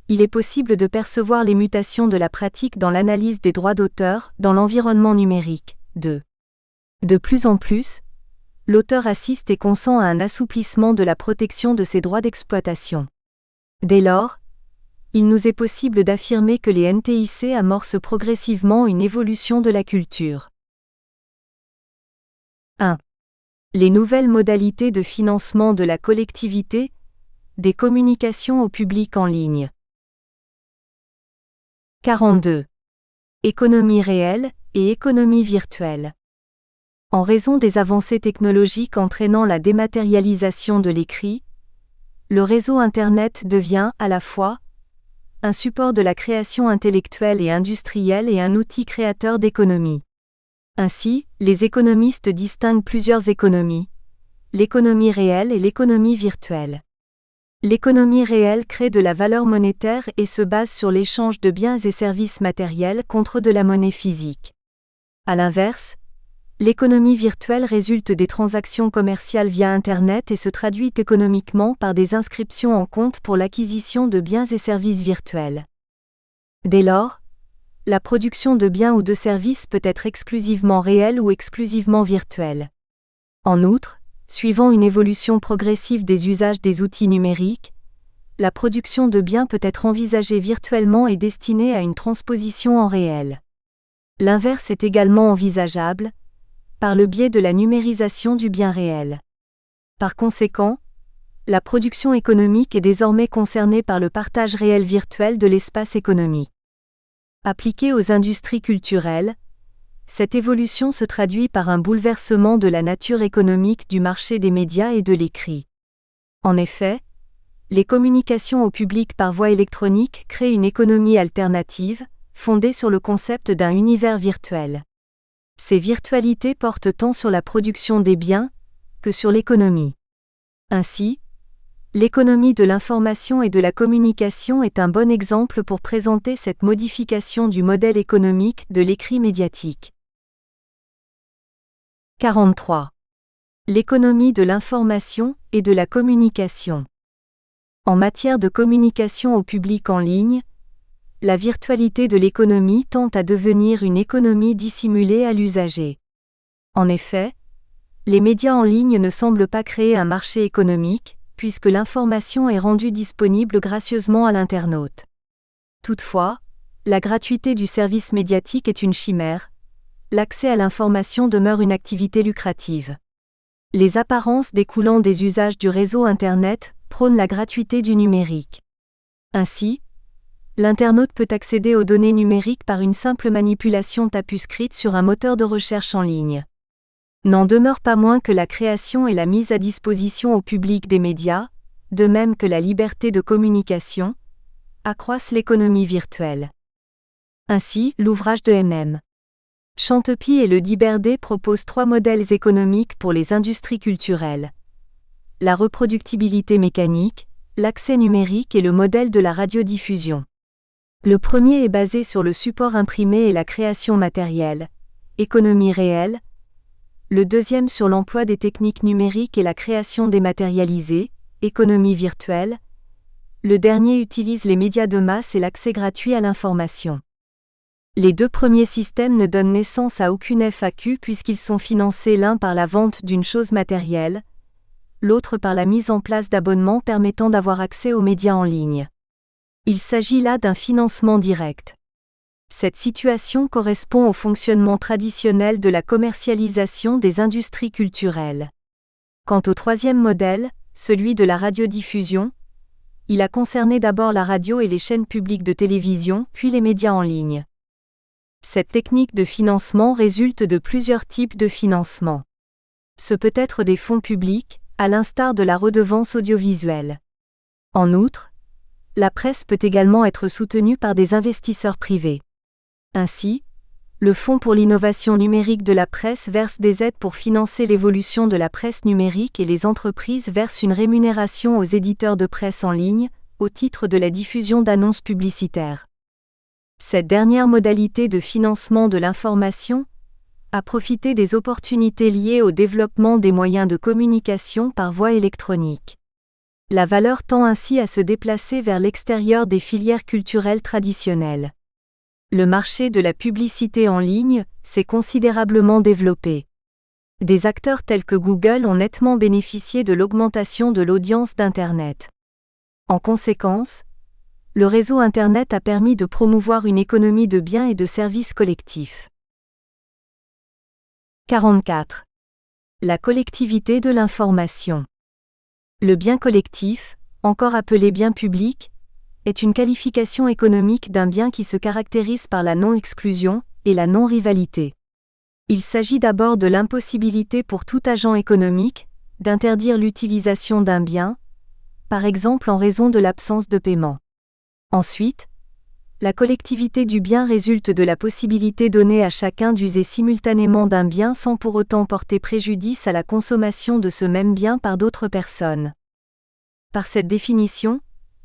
il est possible de percevoir les mutations de la pratique dans l'analyse des droits d'auteur dans l'environnement numérique. 2. De plus en plus, l'auteur assiste et consent à un assouplissement de la protection de ses droits d'exploitation. Dès lors, il nous est possible d'affirmer que les NTIC amorcent progressivement une évolution de la culture. 1. Les nouvelles modalités de financement de la collectivité, des communications au public en ligne. 42. Économie réelle et économie virtuelle. En raison des avancées technologiques entraînant la dématérialisation de l'écrit, le réseau Internet devient, à la fois, un support de la création intellectuelle et industrielle et un outil créateur d'économie. Ainsi, les économistes distinguent plusieurs économies, l'économie réelle et l'économie virtuelle. L'économie réelle crée de la valeur monétaire et se base sur l'échange de biens et services matériels contre de la monnaie physique. À l'inverse, l'économie virtuelle résulte des transactions commerciales via Internet et se traduit économiquement par des inscriptions en compte pour l'acquisition de biens et services virtuels. Dès lors, la production de biens ou de services peut être exclusivement réelle ou exclusivement virtuelle. En outre, suivant une évolution progressive des usages des outils numériques, la production de biens peut être envisagée virtuellement et destinée à une transposition en réel. L'inverse est également envisageable, par le biais de la numérisation du bien réel. Par conséquent, la production économique est désormais concernée par le partage réel virtuel de l'espace économique. Appliquée aux industries culturelles, cette évolution se traduit par un bouleversement de la nature économique du marché des médias et de l'écrit. En effet, les communications au public par voie électronique créent une économie alternative, fondée sur le concept d'un univers virtuel. Ces virtualités portent tant sur la production des biens que sur l'économie. Ainsi, l'économie de l'information et de la communication est un bon exemple pour présenter cette modification du modèle économique de l'écrit médiatique. 43. L'économie de l'information et de la communication. En matière de communication au public en ligne, la virtualité de l'économie tend à devenir une économie dissimulée à l'usager. En effet, les médias en ligne ne semblent pas créer un marché économique, puisque l'information est rendue disponible gracieusement à l'internaute. Toutefois, la gratuité du service médiatique est une chimère. L'accès à l'information demeure une activité lucrative. Les apparences découlant des usages du réseau Internet prônent la gratuité du numérique. Ainsi, l'internaute peut accéder aux données numériques par une simple manipulation tapuscrite sur un moteur de recherche en ligne. N'en demeure pas moins que la création et la mise à disposition au public des médias, de même que la liberté de communication, accroissent l'économie virtuelle. Ainsi, l'ouvrage de M.M. Chantepie et le Diberdé propose 3 modèles économiques pour les industries culturelles. La reproductibilité mécanique, l'accès numérique et le modèle de la radiodiffusion. Le premier est basé sur le support imprimé et la création matérielle, économie réelle. Le deuxième sur l'emploi des techniques numériques et la création dématérialisée, économie virtuelle. Le dernier utilise les médias de masse et l'accès gratuit à l'information. Les 2 premiers systèmes ne donnent naissance à aucune FAQ puisqu'ils sont financés l'un par la vente d'une chose matérielle, l'autre par la mise en place d'abonnements permettant d'avoir accès aux médias en ligne. Il s'agit là d'un financement direct. Cette situation correspond au fonctionnement traditionnel de la commercialisation des industries culturelles. Quant au troisième modèle, celui de la radiodiffusion, il a concerné d'abord la radio et les chaînes publiques de télévision, puis les médias en ligne. Cette technique de financement résulte de plusieurs types de financement. Ce peut être des fonds publics, à l'instar de la redevance audiovisuelle. En outre, la presse peut également être soutenue par des investisseurs privés. Ainsi, le Fonds pour l'innovation numérique de la presse verse des aides pour financer l'évolution de la presse numérique et les entreprises versent une rémunération aux éditeurs de presse en ligne, au titre de la diffusion d'annonces publicitaires. Cette dernière modalité de financement de l'information a profité des opportunités liées au développement des moyens de communication par voie électronique. La valeur tend ainsi à se déplacer vers l'extérieur des filières culturelles traditionnelles. Le marché de la publicité en ligne s'est considérablement développé. Des acteurs tels que Google ont nettement bénéficié de l'augmentation de l'audience d'Internet. En conséquence, le réseau Internet a permis de promouvoir une économie de biens et de services collectifs. 44. La collectivité de l'information. Le bien collectif, encore appelé bien public, est une qualification économique d'un bien qui se caractérise par la non-exclusion et la non-rivalité. Il s'agit d'abord de l'impossibilité pour tout agent économique d'interdire l'utilisation d'un bien, par exemple en raison de l'absence de paiement. Ensuite, la collectivité du bien résulte de la possibilité donnée à chacun d'user simultanément d'un bien sans pour autant porter préjudice à la consommation de ce même bien par d'autres personnes. Par cette définition,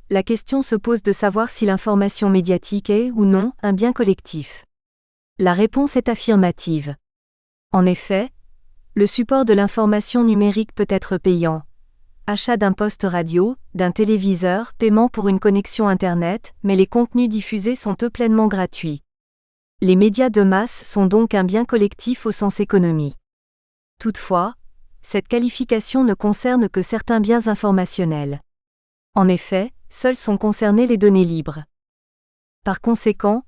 la question se pose de savoir si l'information médiatique est ou non un bien collectif. La réponse est affirmative. En effet, le support de l'information numérique peut être payant, achat d'un poste radio, d'un téléviseur, paiement pour une connexion Internet, mais les contenus diffusés sont eux pleinement gratuits. Les médias de masse sont donc un bien collectif au sens économie. Toutefois, cette qualification ne concerne que certains biens informationnels. En effet, seules sont concernées les données libres. Par conséquent,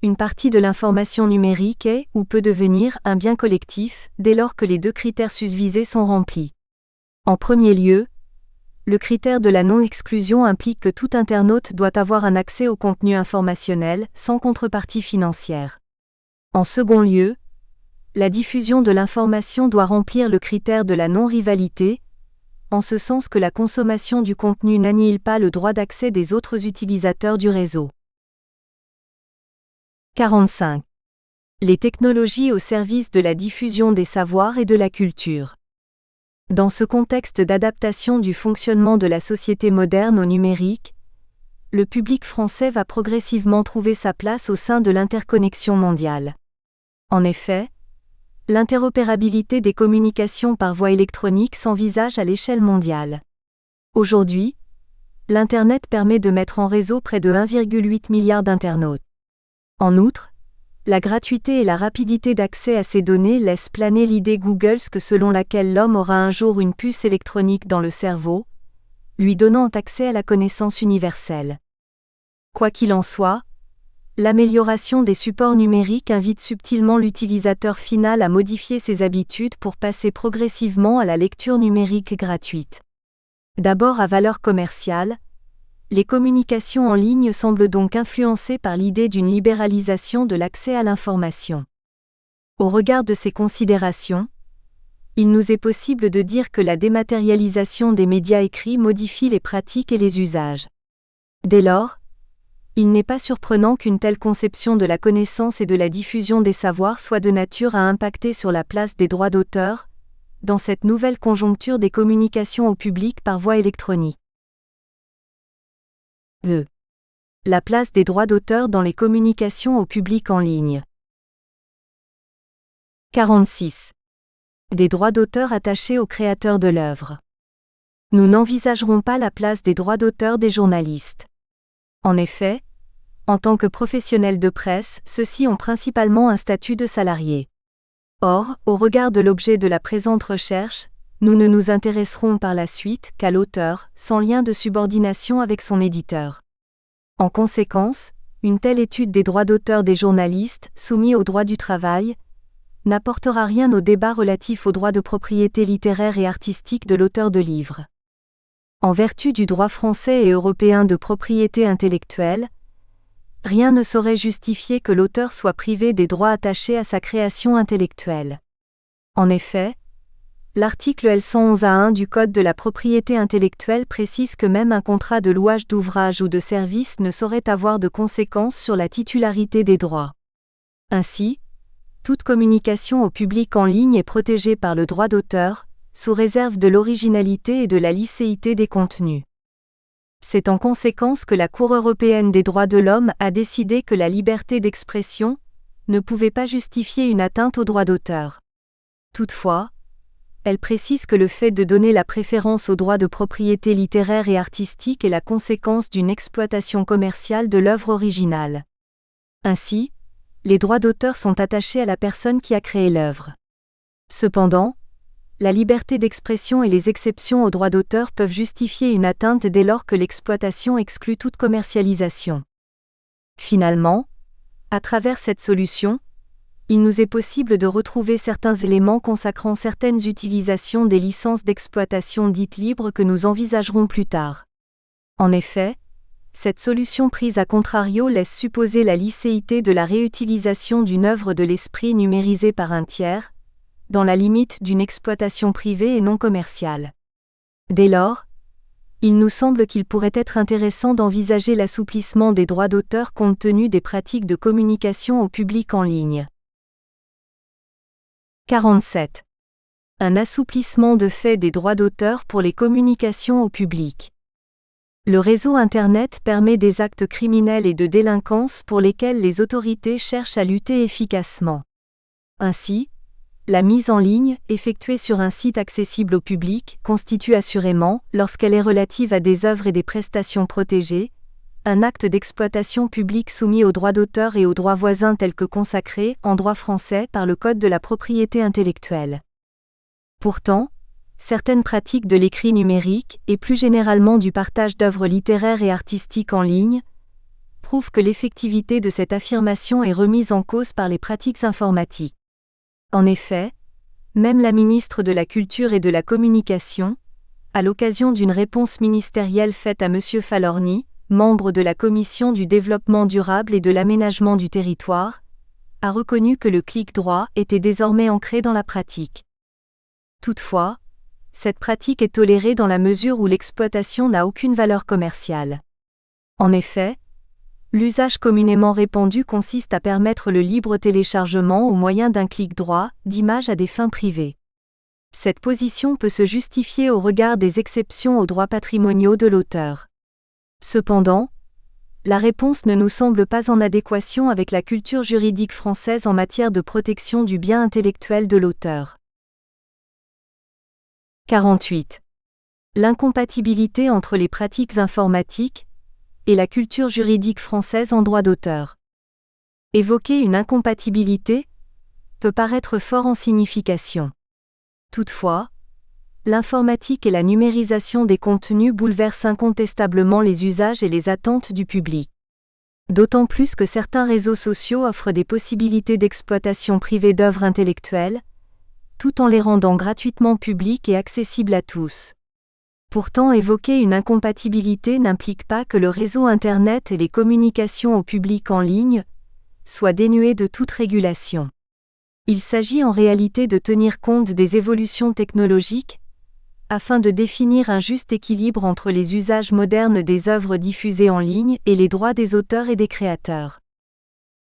une partie de l'information numérique est, ou peut devenir, un bien collectif, dès lors que les deux critères susvisés sont remplis. En premier lieu, le critère de la non-exclusion implique que tout internaute doit avoir un accès au contenu informationnel, sans contrepartie financière. En second lieu, la diffusion de l'information doit remplir le critère de la non-rivalité, en ce sens que la consommation du contenu n'annihile pas le droit d'accès des autres utilisateurs du réseau. 45. Les technologies au service de la diffusion des savoirs et de la culture. Dans ce contexte d'adaptation du fonctionnement de la société moderne au numérique, le public français va progressivement trouver sa place au sein de l'interconnexion mondiale. En effet, l'interopérabilité des communications par voie électronique s'envisage à l'échelle mondiale. Aujourd'hui, l'Internet permet de mettre en réseau près de 1,8 milliard d'internautes. En outre, la gratuité et la rapidité d'accès à ces données laissent planer l'idée Google que selon laquelle l'homme aura un jour une puce électronique dans le cerveau, lui donnant accès à la connaissance universelle. Quoi qu'il en soit, l'amélioration des supports numériques invite subtilement l'utilisateur final à modifier ses habitudes pour passer progressivement à la lecture numérique gratuite. D'abord à valeur commerciale, les communications en ligne semblent donc influencées par l'idée d'une libéralisation de l'accès à l'information. Au regard de ces considérations, il nous est possible de dire que la dématérialisation des médias écrits modifie les pratiques et les usages. Dès lors, il n'est pas surprenant qu'une telle conception de la connaissance et de la diffusion des savoirs soit de nature à impacter sur la place des droits d'auteur, dans cette nouvelle conjoncture des communications au public par voie électronique. La place des droits d'auteur dans les communications au public en ligne. 46. Des droits d'auteur attachés aux créateurs de l'œuvre. Nous n'envisagerons pas la place des droits d'auteur des journalistes. En effet, en tant que professionnels de presse, ceux-ci ont principalement un statut de salarié. Or, au regard de l'objet de la présente recherche, nous ne nous intéresserons par la suite qu'à l'auteur, sans lien de subordination avec son éditeur. En conséquence, une telle étude des droits d'auteur des journalistes, soumis au droit du travail, n'apportera rien au débat relatif aux droits de propriété littéraire et artistique de l'auteur de livres. En vertu du droit français et européen de propriété intellectuelle, rien ne saurait justifier que l'auteur soit privé des droits attachés à sa création intellectuelle. En effet, l'article L111-1 du Code de la propriété intellectuelle précise que même un contrat de louage d'ouvrage ou de service ne saurait avoir de conséquences sur la titularité des droits. Ainsi, toute communication au public en ligne est protégée par le droit d'auteur, sous réserve de l'originalité et de la licéité des contenus. C'est en conséquence que la Cour européenne des droits de l'homme a décidé que la liberté d'expression ne pouvait pas justifier une atteinte au droit d'auteur. Toutefois, elle précise que le fait de donner la préférence aux droits de propriété littéraire et artistique est la conséquence d'une exploitation commerciale de l'œuvre originale. Ainsi, les droits d'auteur sont attachés à la personne qui a créé l'œuvre. Cependant, la liberté d'expression et les exceptions aux droits d'auteur peuvent justifier une atteinte dès lors que l'exploitation exclut toute commercialisation. Finalement, à travers cette solution, il nous est possible de retrouver certains éléments consacrant certaines utilisations des licences d'exploitation dites libres que nous envisagerons plus tard. En effet, cette solution prise à contrario laisse supposer la licéité de la réutilisation d'une œuvre de l'esprit numérisée par un tiers, dans la limite d'une exploitation privée et non commerciale. Dès lors, il nous semble qu'il pourrait être intéressant d'envisager l'assouplissement des droits d'auteur compte tenu des pratiques de communication au public en ligne. 47. Un assouplissement de fait des droits d'auteur pour les communications au public. Le réseau Internet permet des actes criminels et de délinquance pour lesquels les autorités cherchent à lutter efficacement. Ainsi, La mise en ligne, effectuée sur un site accessible au public, constitue assurément, lorsqu'elle est relative à des œuvres et des prestations protégées, un acte d'exploitation publique soumis aux droits d'auteur et aux droits voisins tels que consacrés, en droit français, par le Code de la propriété intellectuelle. Pourtant, certaines pratiques de l'écrit numérique, et plus généralement du partage d'œuvres littéraires et artistiques en ligne, prouvent que l'effectivité de cette affirmation est remise en cause par les pratiques informatiques. En effet, même la ministre de la Culture et de la Communication, à l'occasion d'une réponse ministérielle faite à M. Falorni, membre de la Commission du développement durable et de l'aménagement du territoire, a reconnu que le clic droit était désormais ancré dans la pratique. Toutefois, cette pratique est tolérée dans la mesure où l'exploitation n'a aucune valeur commerciale. En effet, l'usage communément répandu consiste à permettre le libre téléchargement au moyen d'un clic droit d'images à des fins privées. Cette position peut se justifier au regard des exceptions aux droits patrimoniaux de l'auteur. Cependant, la réponse ne nous semble pas en adéquation avec la culture juridique française en matière de protection du bien intellectuel de l'auteur. 48. L'incompatibilité entre les pratiques informatiques et la culture juridique française en droit d'auteur. Évoquer une incompatibilité peut paraître fort en signification. Toutefois, l'informatique et la numérisation des contenus bouleversent incontestablement les usages et les attentes du public. D'autant plus que certains réseaux sociaux offrent des possibilités d'exploitation privée d'œuvres intellectuelles, tout en les rendant gratuitement publiques et accessibles à tous. Pourtant, évoquer une incompatibilité n'implique pas que le réseau Internet et les communications au public en ligne soient dénués de toute régulation. Il s'agit en réalité de tenir compte des évolutions technologiques, afin de définir un juste équilibre entre les usages modernes des œuvres diffusées en ligne et les droits des auteurs et des créateurs.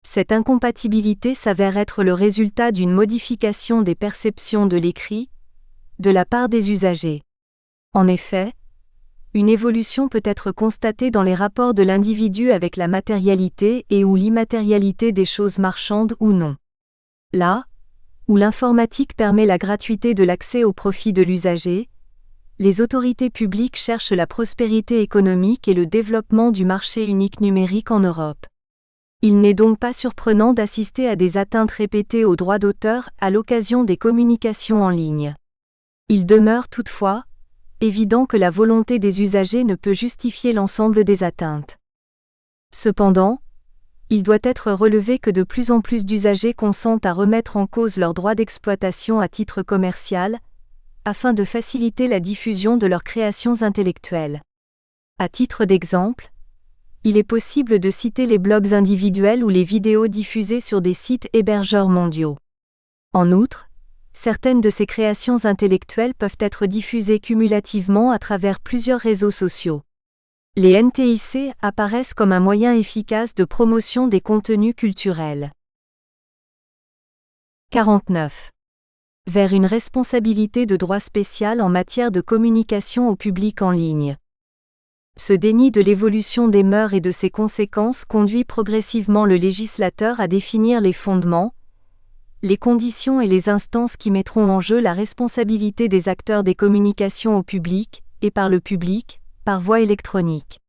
Cette incompatibilité s'avère être le résultat d'une modification des perceptions de l'écrit, de la part des usagers. En effet, une évolution peut être constatée dans les rapports de l'individu avec la matérialité et ou l'immatérialité des choses marchandes ou non. Là où l'informatique permet la gratuité de l'accès au profit de l'usager, les autorités publiques cherchent la prospérité économique et le développement du marché unique numérique en Europe. Il n'est donc pas surprenant d'assister à des atteintes répétées aux droits d'auteur à l'occasion des communications en ligne. Il demeure toutefois évident que la volonté des usagers ne peut justifier l'ensemble des atteintes. Cependant, il doit être relevé que de plus en plus d'usagers consentent à remettre en cause leurs droits d'exploitation à titre commercial, afin de faciliter la diffusion de leurs créations intellectuelles. À titre d'exemple, il est possible de citer les blogs individuels ou les vidéos diffusées sur des sites hébergeurs mondiaux. En outre, certaines de ces créations intellectuelles peuvent être diffusées cumulativement à travers plusieurs réseaux sociaux. Les NTIC apparaissent comme un moyen efficace de promotion des contenus culturels. 49. Vers une responsabilité de droit spécial en matière de communication au public en ligne. Ce déni de l'évolution des mœurs et de ses conséquences conduit progressivement le législateur à définir les fondements, les conditions et les instances qui mettront en jeu la responsabilité des acteurs des communications au public, et par le public, par voie électronique.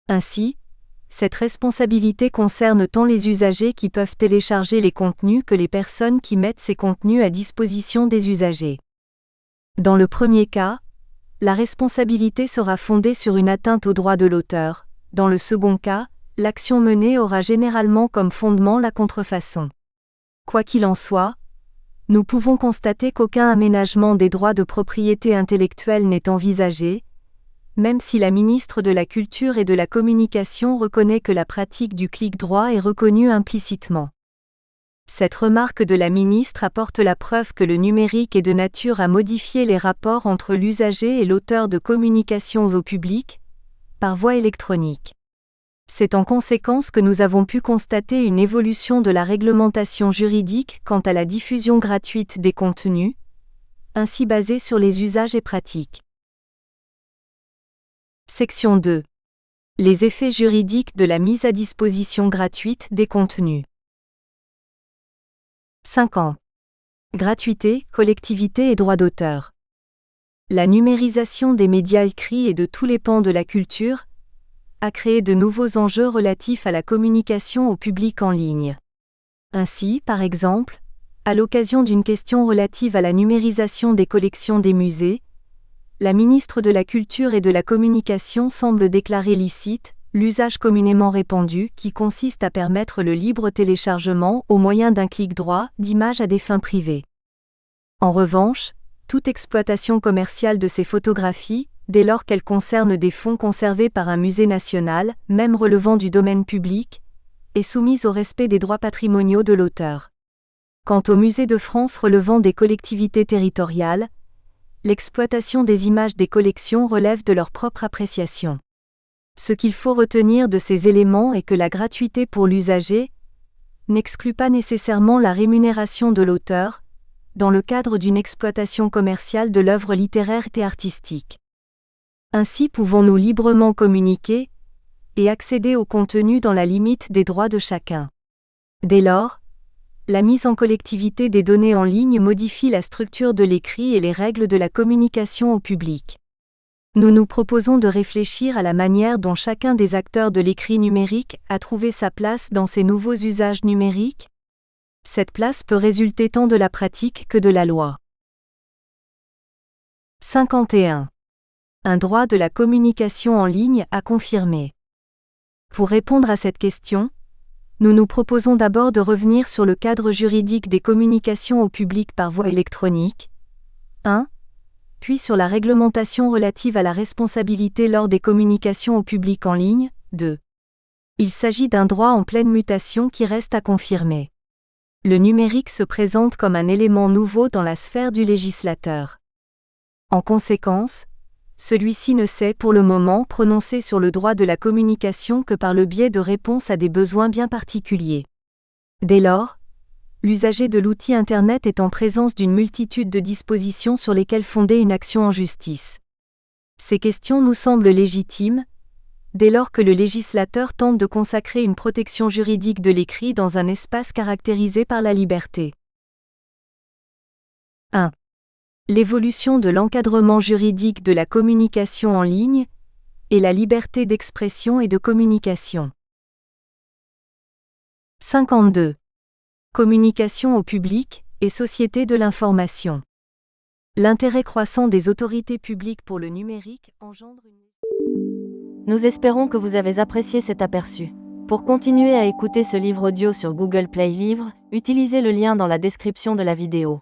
Ainsi, cette responsabilité concerne tant les usagers qui peuvent télécharger les contenus que les personnes qui mettent ces contenus à disposition des usagers. Dans le premier cas, la responsabilité sera fondée sur une atteinte aux droits de l'auteur. Dans le second cas, l'action menée aura généralement comme fondement la contrefaçon. Quoi qu'il en soit, nous pouvons constater qu'aucun aménagement des droits de propriété intellectuelle n'est envisagé, même si la ministre de la Culture et de la Communication reconnaît que la pratique du clic droit est reconnue implicitement. Cette remarque de la ministre apporte la preuve que le numérique est de nature à modifier les rapports entre l'usager et l'auteur de communications au public, par voie électronique. C'est en conséquence que nous avons pu constater une évolution de la réglementation juridique quant à la diffusion gratuite des contenus, ainsi basée sur les usages et pratiques. Section 2. Les effets juridiques de la mise à disposition gratuite des contenus. 50. Gratuité, collectivité et droit d'auteur. La numérisation des médias écrits et de tous les pans de la culture a créé de nouveaux enjeux relatifs à la communication au public en ligne. Ainsi, par exemple, à l'occasion d'une question relative à la numérisation des collections des musées, la ministre de la Culture et de la Communication semble déclarer licite l'usage communément répandu qui consiste à permettre le libre téléchargement au moyen d'un clic droit d'images à des fins privées. En revanche, toute exploitation commerciale de ces photographies, dès lors qu'elles concernent des fonds conservés par un musée national, même relevant du domaine public, est soumise au respect des droits patrimoniaux de l'auteur. Quant aux musées de France relevant des collectivités territoriales, l'exploitation des images des collections relève de leur propre appréciation. Ce qu'il faut retenir de ces éléments est que la gratuité pour l'usager n'exclut pas nécessairement la rémunération de l'auteur, dans le cadre d'une exploitation commerciale de l'œuvre littéraire et artistique. Ainsi pouvons-nous librement communiquer et accéder au contenu dans la limite des droits de chacun. Dès lors, la mise en collectivité des données en ligne modifie la structure de l'écrit et les règles de la communication au public. Nous nous proposons de réfléchir à la manière dont chacun des acteurs de l'écrit numérique a trouvé sa place dans ces nouveaux usages numériques. Cette place peut résulter tant de la pratique que de la loi. 51. Un droit de la communication en ligne à confirmer. Pour répondre à cette question, nous nous proposons d'abord de revenir sur le cadre juridique des communications au public par voie électronique, 1, puis sur la réglementation relative à la responsabilité lors des communications au public en ligne, 2. Il s'agit d'un droit en pleine mutation qui reste à confirmer. Le numérique se présente comme un élément nouveau dans la sphère du législateur. En conséquence, celui-ci ne s'est pour le moment prononcé sur le droit de la communication que par le biais de réponses à des besoins bien particuliers. Dès lors, l'usager de l'outil Internet est en présence d'une multitude de dispositions sur lesquelles fonder une action en justice. Ces questions nous semblent légitimes, dès lors que le législateur tente de consacrer une protection juridique de l'écrit dans un espace caractérisé par la liberté. 1. L'évolution de l'encadrement juridique de la communication en ligne et la liberté d'expression et de communication. 52. Communication au public et société de l'information. L'intérêt croissant des autorités publiques pour le numérique engendre une... Nous espérons que vous avez apprécié cet aperçu. Pour continuer à écouter ce livre audio sur Google Play Livres, utilisez le lien dans la description de la vidéo.